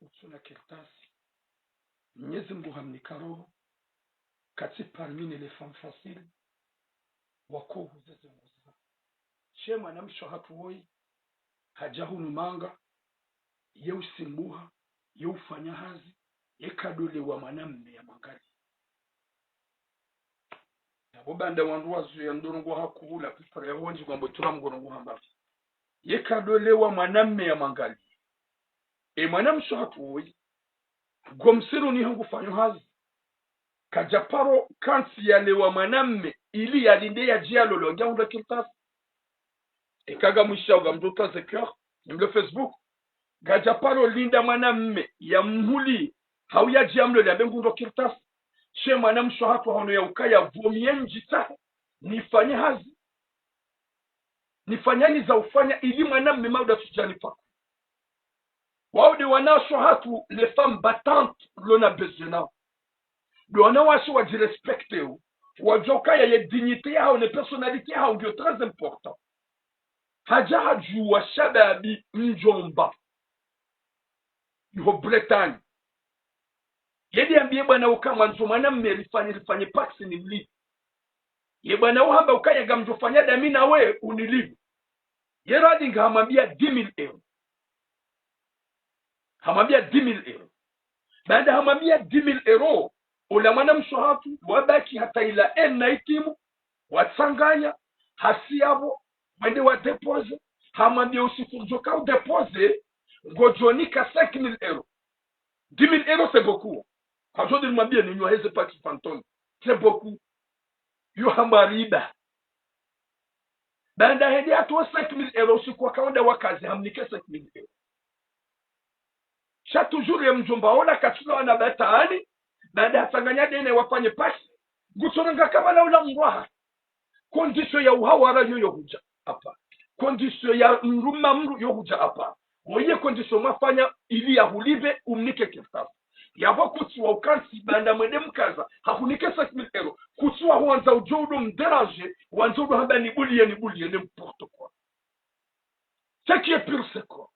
Utsuna kertasi. Nyezi mbuhamni karo. Kati parmi les femmes faciles. Wako huzeze mbuza. She mwanam Sorango woi. Hajahu numanga. Ye usimbuha. Ye ufanya hazi. Ye kadole wa mwanamme ya magari. Banda wandu wazu ya ndongo hakuhula. Pipara ya wanji kwa mbotura mgorongo hambari. Ye kadole wa mwanamme ya magari. E mwanam Sorango woi. Gomsiru ni hangu fanyo hazi. Kajaparo kansi ya lewa mwanamme ili ya linde ya jia lolongia unda kiltasi. E kaga mwisha uga mdota zekeur. Nimle Facebook. gajaparo linda mwanamme ya mhuli hauya jiamlo ya bengundo kirtas she mwanamsho hapo hono ya ukaya vumie njita nifanye hazi nifanyani za ufanya ili mwanamme mauda tujani pa wao de wanasho hatu les femmes battantes lona bezena do wanawashi wa direspecte ou wajoka ya dignité yao ne personnalité yao ndio très important haja hajua shababi njomba yuho Bretagne yedi ambie bwana ukama nzumana lifanye paksi ni mli ye bwana uhamba ukaya gamjofanya dami na we unilivu yeradi ngahamambia 10,000 euro hamambia 10,000 euro baada hamambia 10,000 euro ula mwana mshohatu wabaki hata ila na itimu watsanganya hasiabo mwende wa depose hamambia usifurjoka u depose ngojonika 5,000 euro 10,000 euros c'est beaucoup quand je dis moi bien nous n'avons pas qui fantôme c'est beaucoup yo hambariba banda hedi atoa 5,000 euros kwa kawaida wakazi hamnike 5,000 euros cha toujours ya mjomba ona katula na batani baada atanganya dene wafanye pasi gusorenga kama na ula ngwaha condition ya uhawara yo huja hapa condition ya mruma mru yo huja hapa oye condition mafanya ili ya hulibe umnike kirtafu yabo kutswa ukansi banda mwende mkaza hakunike 5,000 euros kutswa huanza ujodo mdéranger wanzo do hamba ni bulie n'importe quoi ce qui est pur c'est quoi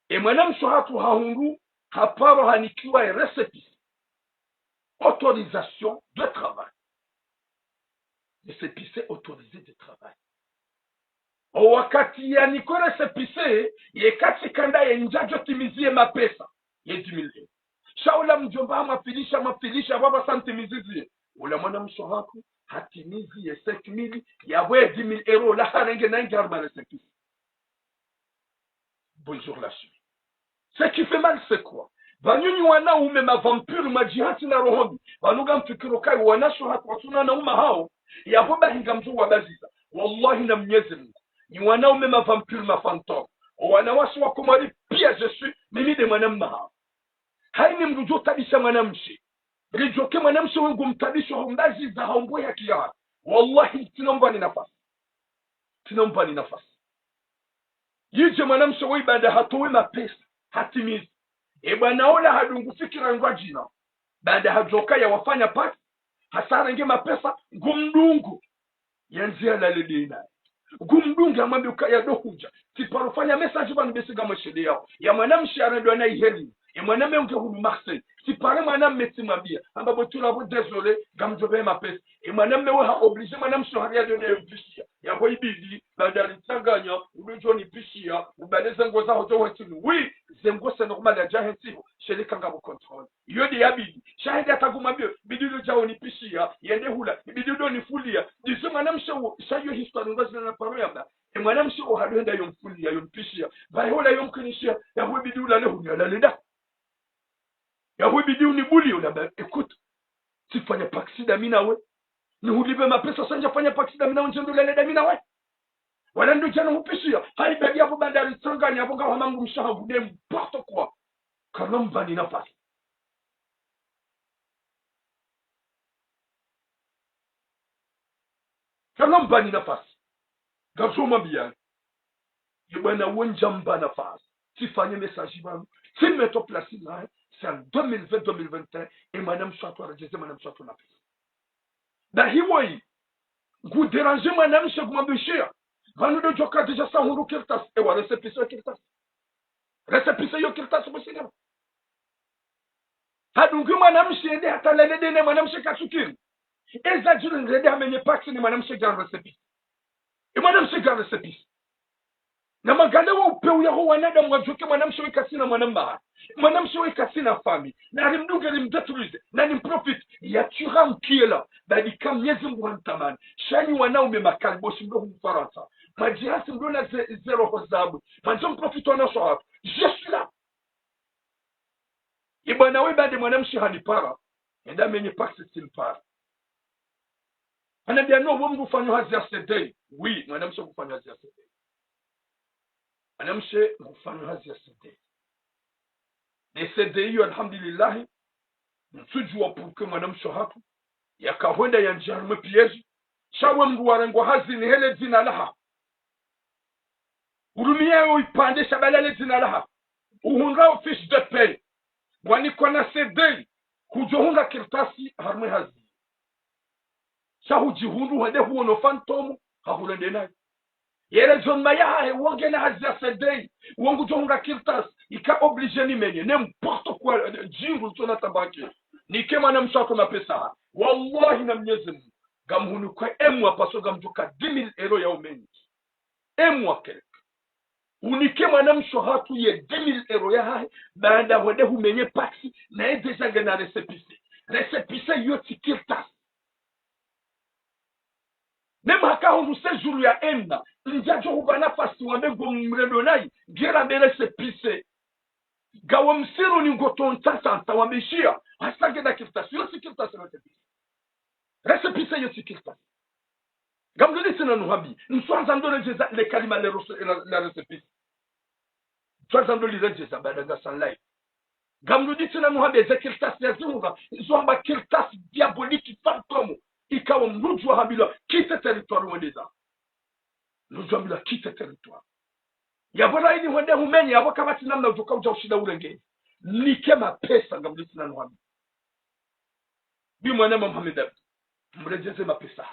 et mwanam sohatu haundu haparo hanikiwa récépissé autorisation de travail récépissé autorisé de travail o wakati ya niko récépissé ye kati kanda ye njajo timizie mapesa ye 10,000 euros shaula mjomba mafilisha baba santi mizizi ula mwana mshohaku hatimizi ya 5,000 ya we 10,000 euros la harenge na ngarma récépissé. Bonjour la suite. Ce qui fait mal c'est quoi? Banyunyi wana ume mavampire majihati na rohoni banuga mfikiro kai wanasho hatu watuna na uma hao ya boba hinga mtu wabaziza wallahi na Mwenyezi Mungu ni wana ume mavampire mafantom wanawasi wako mali pia je suis mimi de mwanamma hao haini mrujo tabisha mwanamshi rijoke mwanamshi wangu mtabisha humbazi za haumbo ya kiyama wallahi tinomba ni nafasi yije mwanamshi wa ibada hatowe mapesa hatimizi bwana ola hadungu fikira ngwajina baada hajoka ya wafanya pati hasara nge mapesa gumdungu yanzia la ledina gumdungu amambi ukaya dohuja siparufanya message banu besiga mashede yao ya mwanamshi arendo na iheri ya mwaname unge hulu Marseille sipare mwaname metimabia ambapo tulabo désolé gamjobe mapesa mwaname wa obligé mwanamshi haria de vishia ya boibidi baada litanganya ubejoni pishia ubaleza ngoza hoto wetunu oui zengo c'est normal ya jahensibo sheli kanga bo control yodi yabidi shahidi atagumambio bidido jao ni pishia yende hula bidido ni fulia dizo mwanamshi shayo history ngozi na paro yamba mwanamshi hadenda yomfulia yompishia bahola yomkinishia ya boibidi la lehu ya leda ya huibidi unibuli unaba écoute sifanya paksida mina we ni hulibe mapesa sanja fanya paksida mina unjendo lele da mina we wala ndo jana hupishia haibadi hapo bandari tsanganya hapo kama mangu mshaha bude n'importe quoi kalomba ni nafasi gazoma bien yebana wonjamba nafasi sifanye message bana si metto place là c'est en 2020-2021 et madame Chateau a rejeté madame Chateau na pesa na hiwoi ku déranger madame Chateau mabishia vanu do joka deja sa huru kirtas e wa récépissé yo kirtas bosina hadungi madame Chateau hata lele ne madame Chateau kasukiri eza juru ngede amenye paksi ni madame Chateau récépissé e madame Chateau récépissé na maganda wa upeu ya huwa nada mwajoke mwanamshi we kasina mwanamba mwanamshi we kasina fami na alimdunga limdetruize na nimprofit ya turam kiela badi kam nyezi mwantamani shani wanaume makalboshi mdo mfaransa majihasi mdo na zero hozabu manzo mprofit wana sohabu je suis là ibana we badi mwanamshi hanipara enda menye paksi silpara anabia no wumbu fanyo hazi ya sedei oui mwanamshi kufanya hazi ya sedei anamshe mfano hazi ya sente SDI alhamdulillah mtujua puke mwanamsho hapo yakahwenda ya njarme piège shawe mruwarengo hazini hele zina laha urumia ipande shabalale zina laha uhunga fiche de paie wani kona SDI kujohunga kirtasi harme hazi shahu jihundu hade huono fantomu hahulende nayo yere zon maya he wongena hazia SDI wongu johunga kirtasi ika oblige ni menye n'importe quoi jingu tona tabaki ni kema na mshako mapesa wallahi na Mwenyezi Mungu gamhunu kwa emwa paso gamjuka 10,000 euro ya umenyi emwa kelek unikema na mshohatu ye 10,000 euro ya hai baada wade humenye paksi na deja gana resepise yoti kirtas nema haka hundu sejuru ya enda njajo hubana fasi wamego mredonai gira mbele resepise gawa msiru ni ngoton tata wameshia hasage da kirtas yoti kirtas resepise yoti kirtas gamdoni sina nuhabi nswanza ndole jeza le kalima la resepise nswanza ndole jeza badaga sunlight gamdoni sina nuhabi za kirtas ya zunga zomba kirtas diaboliki fantomo ikawa mrujwa habila kita territoire wendeza mrujwa habila kita territoire yabona ini wende humenye yabo kabati namna ujoka uja ushida urenge nikema pesa gamdoni sina nuhabi bi mwana Muhammad Abdi mrejeze mapesa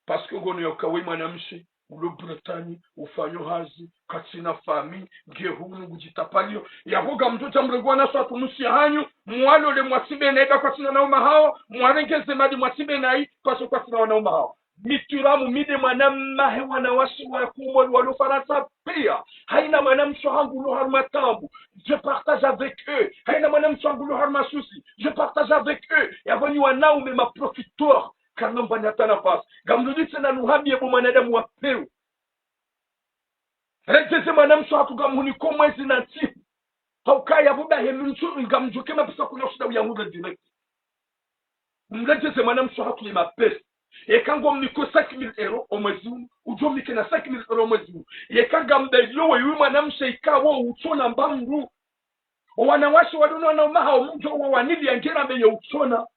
parce que gono yokawe mwanamshi ulo Bretani ufanyo hazi katina fami ngehunu gujitapalio yahoga mtoto mregwana so atumusi hanyu mwalo le mwasibe naida katina nauma hao mwarengeze madi mwasibe nai paso katina nauma hao mituramu mide mwanamma hewa na wasi wa kumol walo faransa pia haina mwanamsho hangu lo harmatambu je partage avec eux haina mwanamsho hangu lo harmasusi je partage avec eux yavoni wanaume ma profiteur kanomba nyatana fasi gamdudi tena nuhabi ebo mwanadamu wa peu rejeze mwanamsho hatu gamuhuni komwezi na tipu haukaya buda heminchu ngamjuke mapisa kuyoshida uyahuda direct mrejeze mwanamsho hatu lima pesa yekango mniko 5,000 euro omwezi ujo mnike na 5,000 euro omwezi yekanga mbeyo yu mwanamsho ikawo uchona mbamru wanawashi waduno na umaha mjo wanili yangera mbenye uchona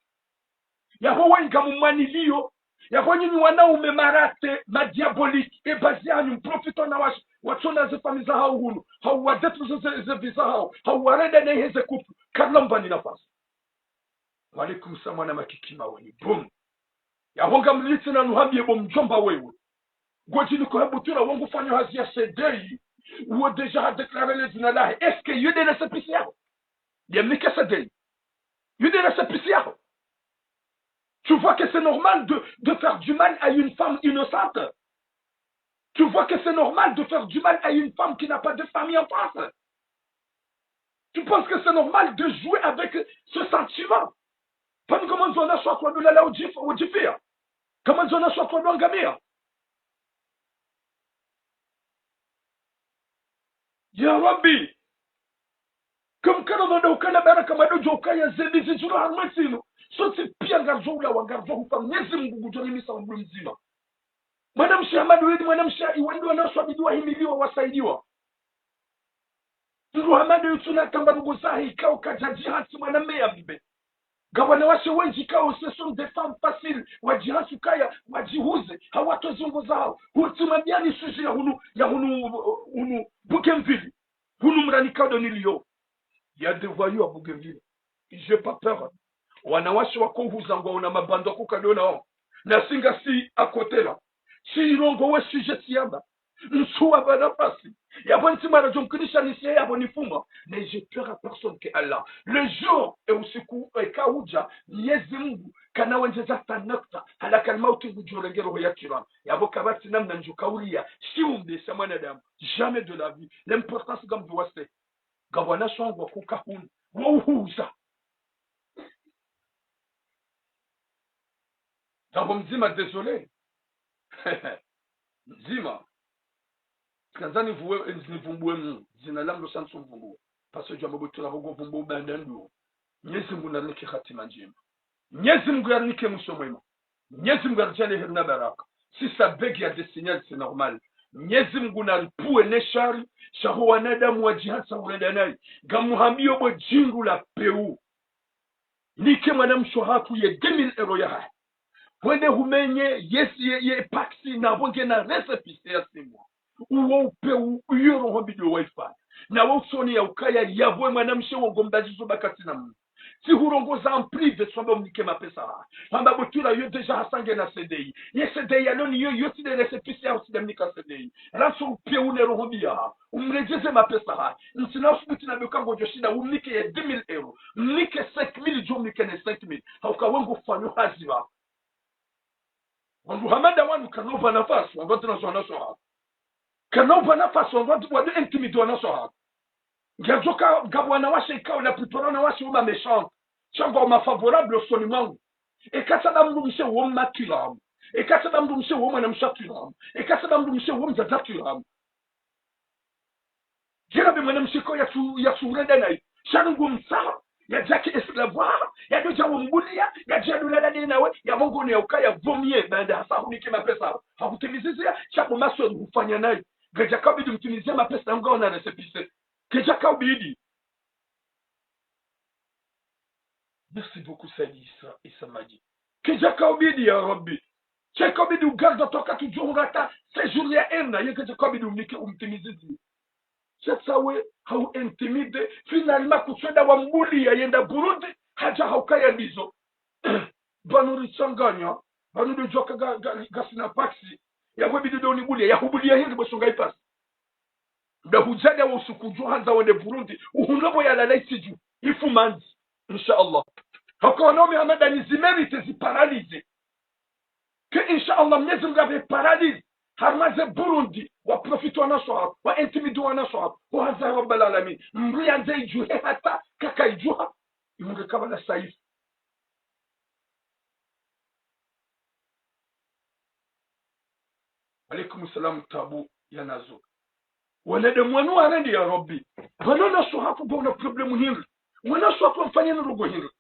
yaho wenga mumanilio yaho nyinyi wanaume marate madiaboliki ebaziani profito na washi watona zifamiza hao hunu hao wadetu ze visa hao warede na heze kupu kalomba ni nafasi walikum samana makikima weni boom yaho ngamliti na nuhabi ebo mjomba wewe gojini ko hebutura wangu fanyo hazi ya SDI ou déjà a déclaré les zinalah est-ce que yede na sepisia yemnika SDI yede na sepisia. Tu vois que c'est normal de faire du mal à une femme innocente. Tu vois que c'est normal de faire du mal à une femme qui n'a pas de famille en face. Tu penses que c'est normal de jouer avec ce sentiment. Pas comment on a soit toi de la au jifia. Comment on a soit toi de gamia. Ya Rabbi. Comme quand on a au Canada, comme on a joka ya zebi zizuru harmasino. So c'est pire garzo la wa garzo kwa Mwenyezi Mungu kujoni misa mzima. Madam Shahmad wewe madam Shah wendo na swabidwa himiliwa wasaidiwa. Ndio Hamadu tuna tamba ngusahi kao kajaji hati mwanamme ya bibe. Gawana washe wengi kao ce sont des femmes faciles wajihasu kaya wajihuze hawatozungu zao. Hutumabiani suji ya hunu Bougainville. Hunu mranikado nilio. Il y a des voyous à Bougainville. J'ai pas peur. Wanawashi wako huzangwa una mabando kukadona na singa si akotela chirongo we sujeti yamba nsuwa banafasi yabonti mara jonkunisha nisiye yabonifuma mais j'ai peur à personne que Allah le jour et usiku kauja Mwenyezi Mungu kana wenjeza tanakta halaka almauti bujurengero ya kiram yabokabati namna njukaulia shiumbe sa mwanadamu jamais de la vie l'importance gambi wase gabwana shangwa kukahuni wauhuza. Jambo mzima désolé. Mzima. Kanzani vuwe nivumbue mu. Zina langu sansu mvumbue. Paso jambo butu la hogo vumbue bandandu. Nyezi Mungu narnike khatima njema. Nyezi Mungu yarnike mwisho mwema. Nyezi Mungu yarjale hirna baraka. Si ça beg ya des signaux c'est normal. Mwenyezi Mungu nalipue neshari shaho wanadamu wajihasa uredanai gamuhambio bo jingu la peu nike mwanamsho haku ye 2000 € ya hai wende humenye yesi ye paksi na bonge na resepise ya simu uwo upeu uyoro hobido wifi na wosoni ya ukaya yabwe mwanamshe wongomdaji zubakati na mungu si hurongoza en prive swamba mnike mapesa hamba botura yo deja hasange na CDI ye CDI aloni yo si de resepise ya usi demnika CDI raso upeu ne rohobia umrejeze mapesa nsina ufubuti na bekango joshida umnike ye 2000 €, mnike 5000 jo mnike ne 5000 hauka wengo fanyo haziwa wangu hamada wanu kanova nafasi wangu tunasona soha kanova nafasi wangu wadu intimido na soha ngajoka gabwana washe ikao na pitorona washe uma méchant chamba uma favorable soni mwangu ekasaba mndu mshe wo makiram ekasaba mndu mshe wo mwana mshakiram ekasaba mndu mshe wo mzatakiram jera be mwana mshiko ya surenda nai shangu msa ya jaki esclavoir ya doja wumbulia ya jadu la dadi nawe ya mongo ne ukaya vomie banda hasa hunike mapesa hakutimizizia chapo maso kufanya naye gaja kabidi mtimizie mapesa ngao na resepise gaja kabidi. Merci beaucoup Sadi et Samadi gaja kabidi ya Rabbi gaja kabidi ugarda toka tujungata séjour ya ena ya gaja kabidi umnike umtimizizie chetsawe hau intimide finalement kusweda wa mbuli ya yenda Burundi haja haukaya ndizo banuri changanya banuri joka gasina paksi ya webi dido ni buli ya hubuli ya hindi bosonga ipasi da hujada wa usukuju hanza wende Burundi uhunobo ya lalaisiju ifumanzi inshallah hako nomi hamada ni zimerite ziparalize ke inshallah Mwenyezi Mungu ave paralize harmaze Burundi wa profito wanasoha wa intimido wanasoha wa hanza rabbal alamin mbuya nze ijuhe hata kaka ijuha imunge kabala saif. Alaikum salam tabu ya nazo wale de mwanu arendi ya Rabbi wana soha kwa una problemu hili wana soha kwa mfanya nurugo hili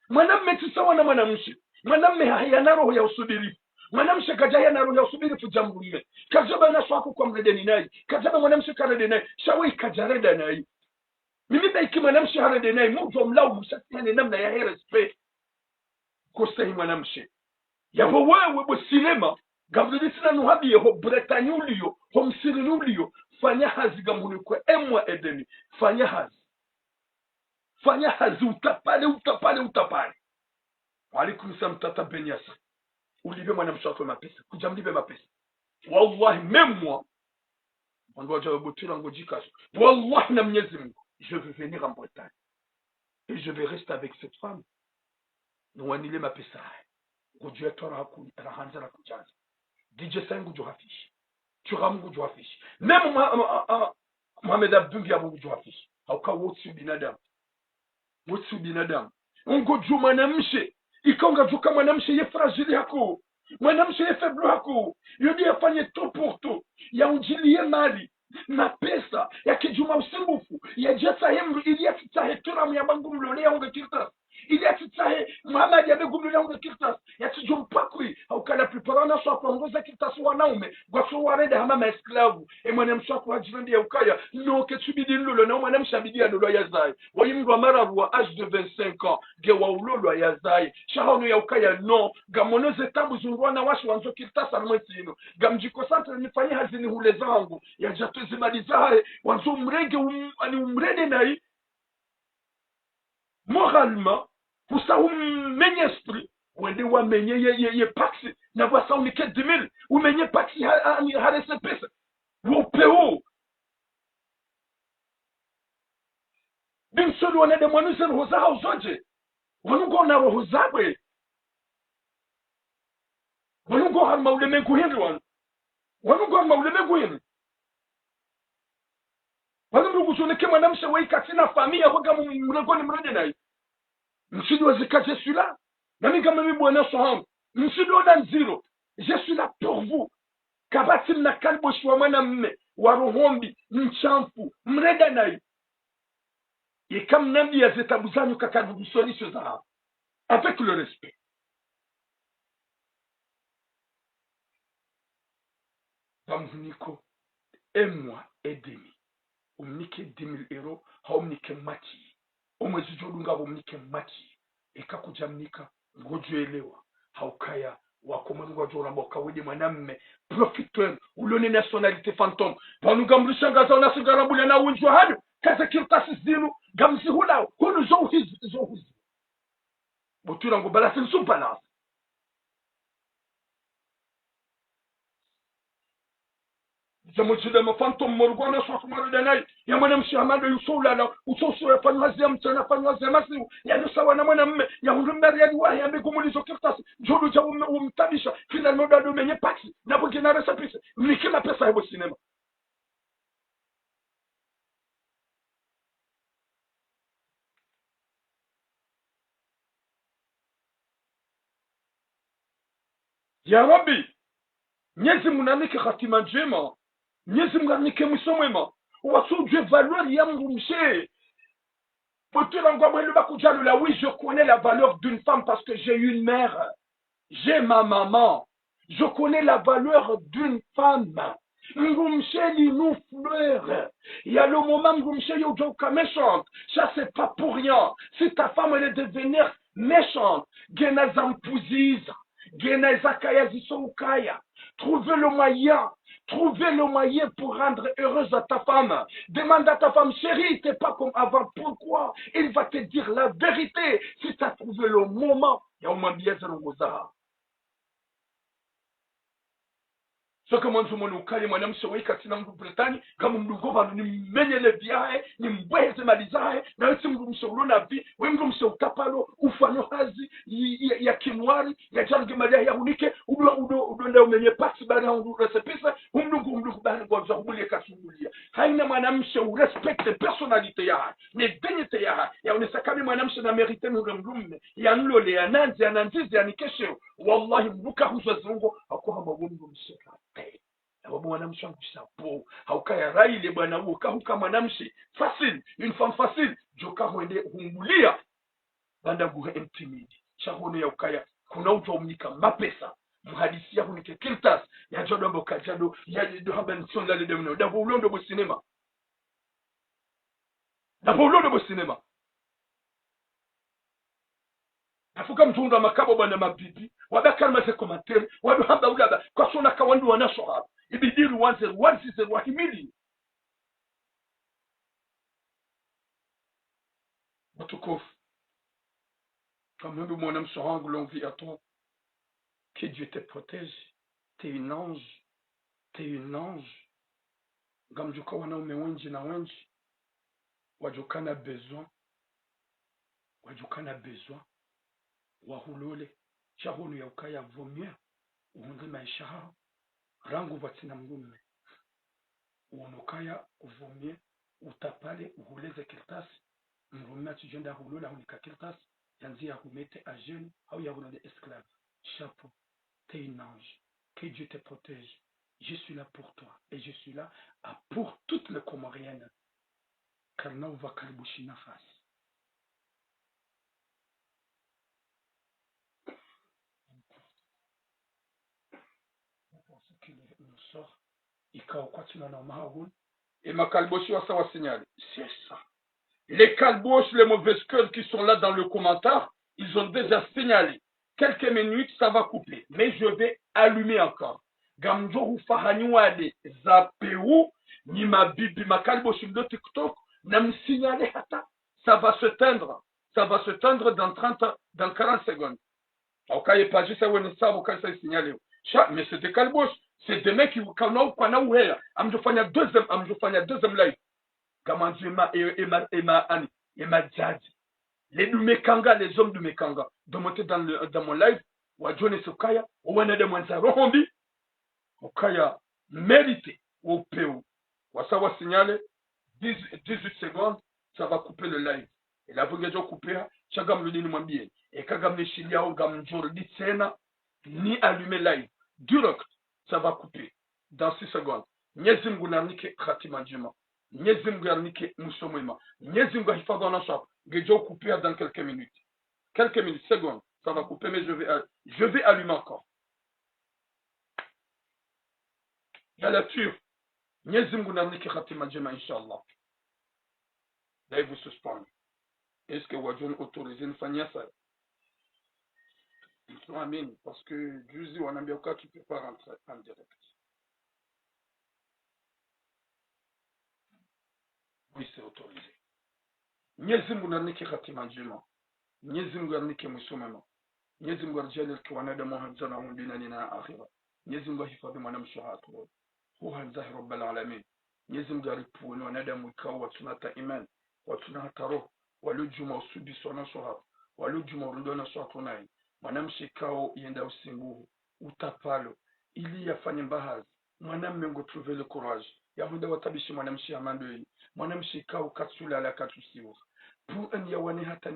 mwanamme tisawa na mwanamshi mwanamme hayana roho ya usubiri mwanamshe kajaya na roho ya usubiri fujamume kajaba na swako kwa mredeni nayi kajaba mwanamshe karede nayi shawi kajareda nayi mimi baiki mwanamshe harede nayi mujo mlau mshatiane namna ya respect kosehi mwanamshe yabo wewe bo sinema gavudisina nuhabiye ho bretanyulio ho msirinulio fanya hazi gamunikwe emwa edeni fanya hazi utapale walikum samtata benyasa ulibe mwanamshe wako mapesa kujamlibe mapesa wallahi même moi on doit dire botira ngojikaso wallahi na Mwenyezi Mungu je vais venir en Bretagne et je vais rester avec cette femme nuanile mapesa ngojua tora haku rahanza kujaza DJ Sangu johafishi Churamgu johafishi même Mohamed Abdungi abu johafishi hauka wotsu binadamu ngojua mwanamshe ikonga juka mwanamshe ye fragile hako mwanamshe ye faible hako yodi afanye tout pour tout ya unjilie mali na pesa ya kijuma usimbufu ya jeta hemru ili atitahe turamu ya bangu mlolea unge kirtas ili atitahe Muhammad ya begu mlolea unge kirtas ya tijumpakwi au kala preparana so kwa ngoza kirtas wanaume gwaso warede hama maesklavu mwanamshe kwa jirandi ya ukaya no ketubidi lolo na mwanamshe abidi ya lolo ya zai wayimru marabu wa âge de 25 ans gewa ulolo ya zai shahonu ya ukaya no gamonoze tabu zungwana washi wanzo kirtas almwetino gamjiko santre nifanye hazini hule zangu ya jatu zimalizaye wanzo mrege ani umrede nai moralement kusa umenye esprit wende wa menye ye paxi na wasa unike 2000 umenye paxi harese pesa wopeo binsolo wanede mwanuze roho za hauzoje wanugo na roho zabwe wanugo harma ulemengu hindi wanugo harma ulemengu hindi wazungu kuchoneke mwanamshe wei katina familia waka mlengoni mrede nayi msidi wazika je suis là nami kama mimi bwana soham msidi odan zero je suis là pour vous kabati mna kalbo shwa mwana mme wa rohombi mchampu mrede nayi yekam nambi ya zetabu zanyu kakadu msonisho za avec le respect bamhuniko un mois et demi umnike 10 000 euros haumnike mati omwezi jolunga umnike mati ikakujamnika ngojuelewa haukaya wakomangwa jora boka widi mwanamme profiteur ulone nationalité fantôme panu gamrisha ngaza na sigarabula na unjwa hadu kaza kirtasi zinu gamzi hula hunu zo hizi botura ngo balance nsu balance zamujida mafantom morgona sokmaro danai ya mwanamshi hamado yusula na usoso ya fanwazi ya mtana fanwazi ya masi ya nusawa na mwanamme ya hundumari ya duwa ya mbigumulizo kirtasi jodu ja umtabisha finalement dado menye pati na bugina resapisi nikima pesa hebo sinema ya Rabbi nyezi munanike khatima njema nyezi munanike mwisomwema wasujwe valeur ya mrumshe oui, je connais la valeur d'une femme parce que j'ai une mère, j'ai ma maman. Je connais la valeur d'une femme. Ngumsheli nous fleur. Il y a le moment Ngumsheli yojoka méchante. Ça c'est pas pour rien. Si ta femme elle est devenue méchante, gena zampouziza, gena zakaya zisoukaya. Trouvez le moyen. Trouvez le moyen pour rendre heureuse à ta femme. Demande à ta femme, chérie, t'es pas comme avant. Pourquoi? Il va te dire la vérité. Si tu as trouvé le moment, il y a au moins bien soka mwanzo mwana ukali mwanamshe waika na mndu Bretani kama mndu goba ni menyele vyae ni mbweze malizae na wewe mndu mshaulona vi wewe mndu mshautapalo ufanyo hazi ya kimwari ya jange malia ya unike udo ndio umenye pasi bana undu resepisa mndu bana kwa zakubulia kasumbulia haina mwanamshe urespecte personnalité ya ni dignité ya unesakami mwanamshe na mérite mndu ya nlole ya nanzi ya nanzizi ya nikesho wallahi mbuka huzwa zungo akwa mabungu msheka sababu mwanamshi sapo haukaya raile bwana huo kahuka mwanamshi facile une femme facile joka mwende humbulia banda guhe intimide shahone ya ukaya kuna uto umnika mapesa mhadisi ya hunike kiltas ya jodombo kajado ya do haben sonda le demno da ulondo bo cinema da ulondo bo cinema afuka mtunga makabo bwana mabibi wabaka mase commentaire wadu hamba ulaba kwa sona kawandu wanasho hapa ibidiri wanze wahimili watukufu comme nous mwanamshi wangu l'envie à toi que Dieu te protège t'es une ange gamjuka wanaume wengi na wengi wajukana besoin wahulole chahunu ya ukaya vomia uunge maisha hao rangu vatina mgume uonokaya uvomie utapale uhuleze kirtasi mrumia tujenda hulula hunika kirtasi yanzi ya humete à jeune au ya hulole esclave chapeau t'es une ange que Dieu te protège je suis là pour toi et je suis là pour toutes les Comoriennes car na uva karibushi nafasi nous sort et ma calboche ça va signaler c'est ça les calboches les mauvaises cœurs qui sont là dans le commentaire ils ont déjà signalé quelques minutes ça va couper mais je vais allumer encore gamjo ufahanyuade za Pérou ni ma bibi ma calboche de TikTok n'a me signalé hata ça va se teindre dans 40 secondes aukaye pas juste ça on ça aukaye ça signaler mais c'est des calboches c'est des mecs qui kana uhela amjofanya deuxième live kama nzima ema jaji les dumekanga les hommes dumekanga de monter dans mon live wa John Sokaya wana de mwanza rohombi okaya mérité au PO wasawa signaler 18 secondes ça va couper le live et la vogue jo couper chaga mludini mwambie et kagamne shilia au gamjor dit sena ni allumer live direct ça va couper dans 6 secondes. Nyezimgu namnike khatima njema. Nyezimgu namnike musomema. Nyezimgu hifadha na shop. Gejo couper dans quelques minutes. Quelques minutes, secondes. Ça va couper, mais je vais allumer encore. Il y a la tuure. Mwenyezi Mungu narniki khatima njema inshallah. Live suspend. Est-ce que wajon autorisé nifanyia ça? Amin, parce que juzi wanaambia kwa tu peux pas rentrer en direct. Oui, c'est autorisé. Mwenyezi Mungu narniki khatima njema. Mwenyezi Mungu narniki mwisho mwema. Mwenyezi Mungu arjalie kwa wanadamu hanzana duniani na akhira. Mwenyezi Mungu ahifadhi mwanamshahatu. Huwa zahi rabbil alamin. Mwenyezi Mungu aripuni wanadamu ikawa watuna ta iman, watuna hata roho, waliojuma usudi sona soha, waliojuma urundona soha tunayi. Mwanamshi ikawa yenda usinguhu, utapalo, ili yafanye mbahazi. Mwanamme ngo trouver le courage. Yahuda watabishi mwanamshi amando hili. Mwanamshi ikawa katsula ala katusiwa. Pour en yawani hata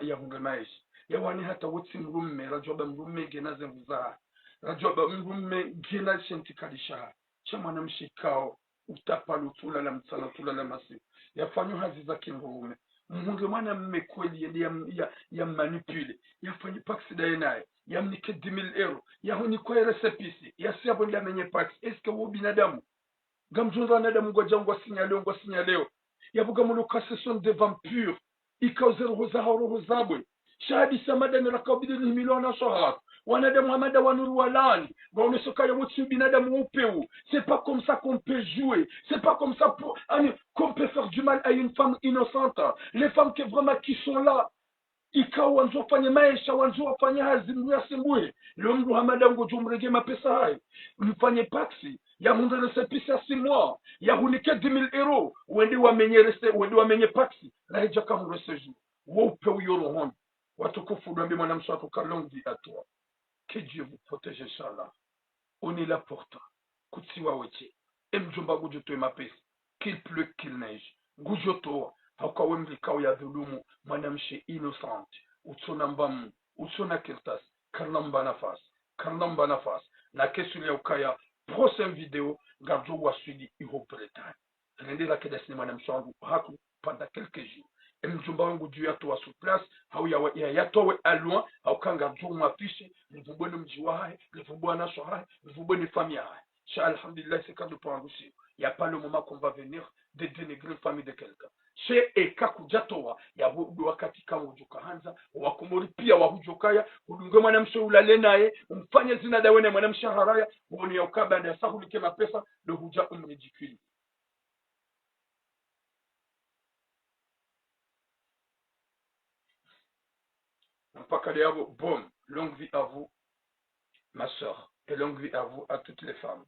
yahunga maishi. Yawani hata wotsi mrumme, rajoba mrumme genaze mbuzaha. Rajoba mrumme gena shentikalishaha. Cha mwanamshi ikawa utapalo tula la mtsala tula la masifu. Yafanyo hazi za kingurume. Mungu mwanamme kweli ya manipule. Yafanyo paksi daye naye. Yamnike 10,000 euro. Yahuni kwa resepisi. Yasiabo ndia menye paksi. Eske wo binadamu? Gamjunza wanadamu ngwa jangwa sinya leo. Yabuga muluka session de vampire. Ikauze roho za roho zabwe. Shahadi samada ni rakabidi ni miliona sohat. Wanadamu hamada wanuru walani. Waonesoka ya wotu binadamu upeu. C'est pas comme ça qu'on peut jouer. C'est pas comme ça qu'on peut faire du mal à une femme innocente. Les femmes qui sont là. Ikawa wanzo wafanye maisha, wanzo wafanye hazi mbuya simbuhe. Leo mdu hamada ngo jumrege mapesa hayo. Mfanye paksi. Ya hundre sepisi ya 6 mois. Ya hunike 10,000 euro. Wende wamenye paksi. Na hija kahunre sejour. Wope uyoro hon. Watukufu duambi mwanamsu watu ka longue vie à toi. Que Dieu vous protège, Inch'Allah. On est là pour toi. Kutsiwa weche. Mjomba gujoto mapesa. Qu'il pleut, qu'il neige. Gujoto. Hauka wemlikao ya dhulumu. Mwanamshe innocent. Utsona mbamu. Utsona kirtas. Karnamba nafas. Na kesu ya ukaya. Prochaine vidéo. Gardo wasudi iho peletani. Rendez-la kedesni mwanamshe wangu. Haku pendant quelques jours. Mjomba wangu juu yatoa sur place, hau yatowe loin, hau kanga juu mafishi, nivubweni mji wae, nivubweni naso hae, nivubweni famille hae. Cha alhamdulillah, c'est quand de pour engoussi. Il n'y a pas le moment qu'on va venir de dénigrer une famille de quelqu'un. Chez Eka Kujatoa, ya wakati kama ujuka hanza, wakumuri pia wahujokaya, udunge mwanamshe ulalenaye, umfanye zina dawene mwanamshe haraya, uoni ya ukaba ya sahulike mapesa, le huja umejikili. Bon, longue vie à vous, ma soeur, et longue vie à vous, à toutes les femmes.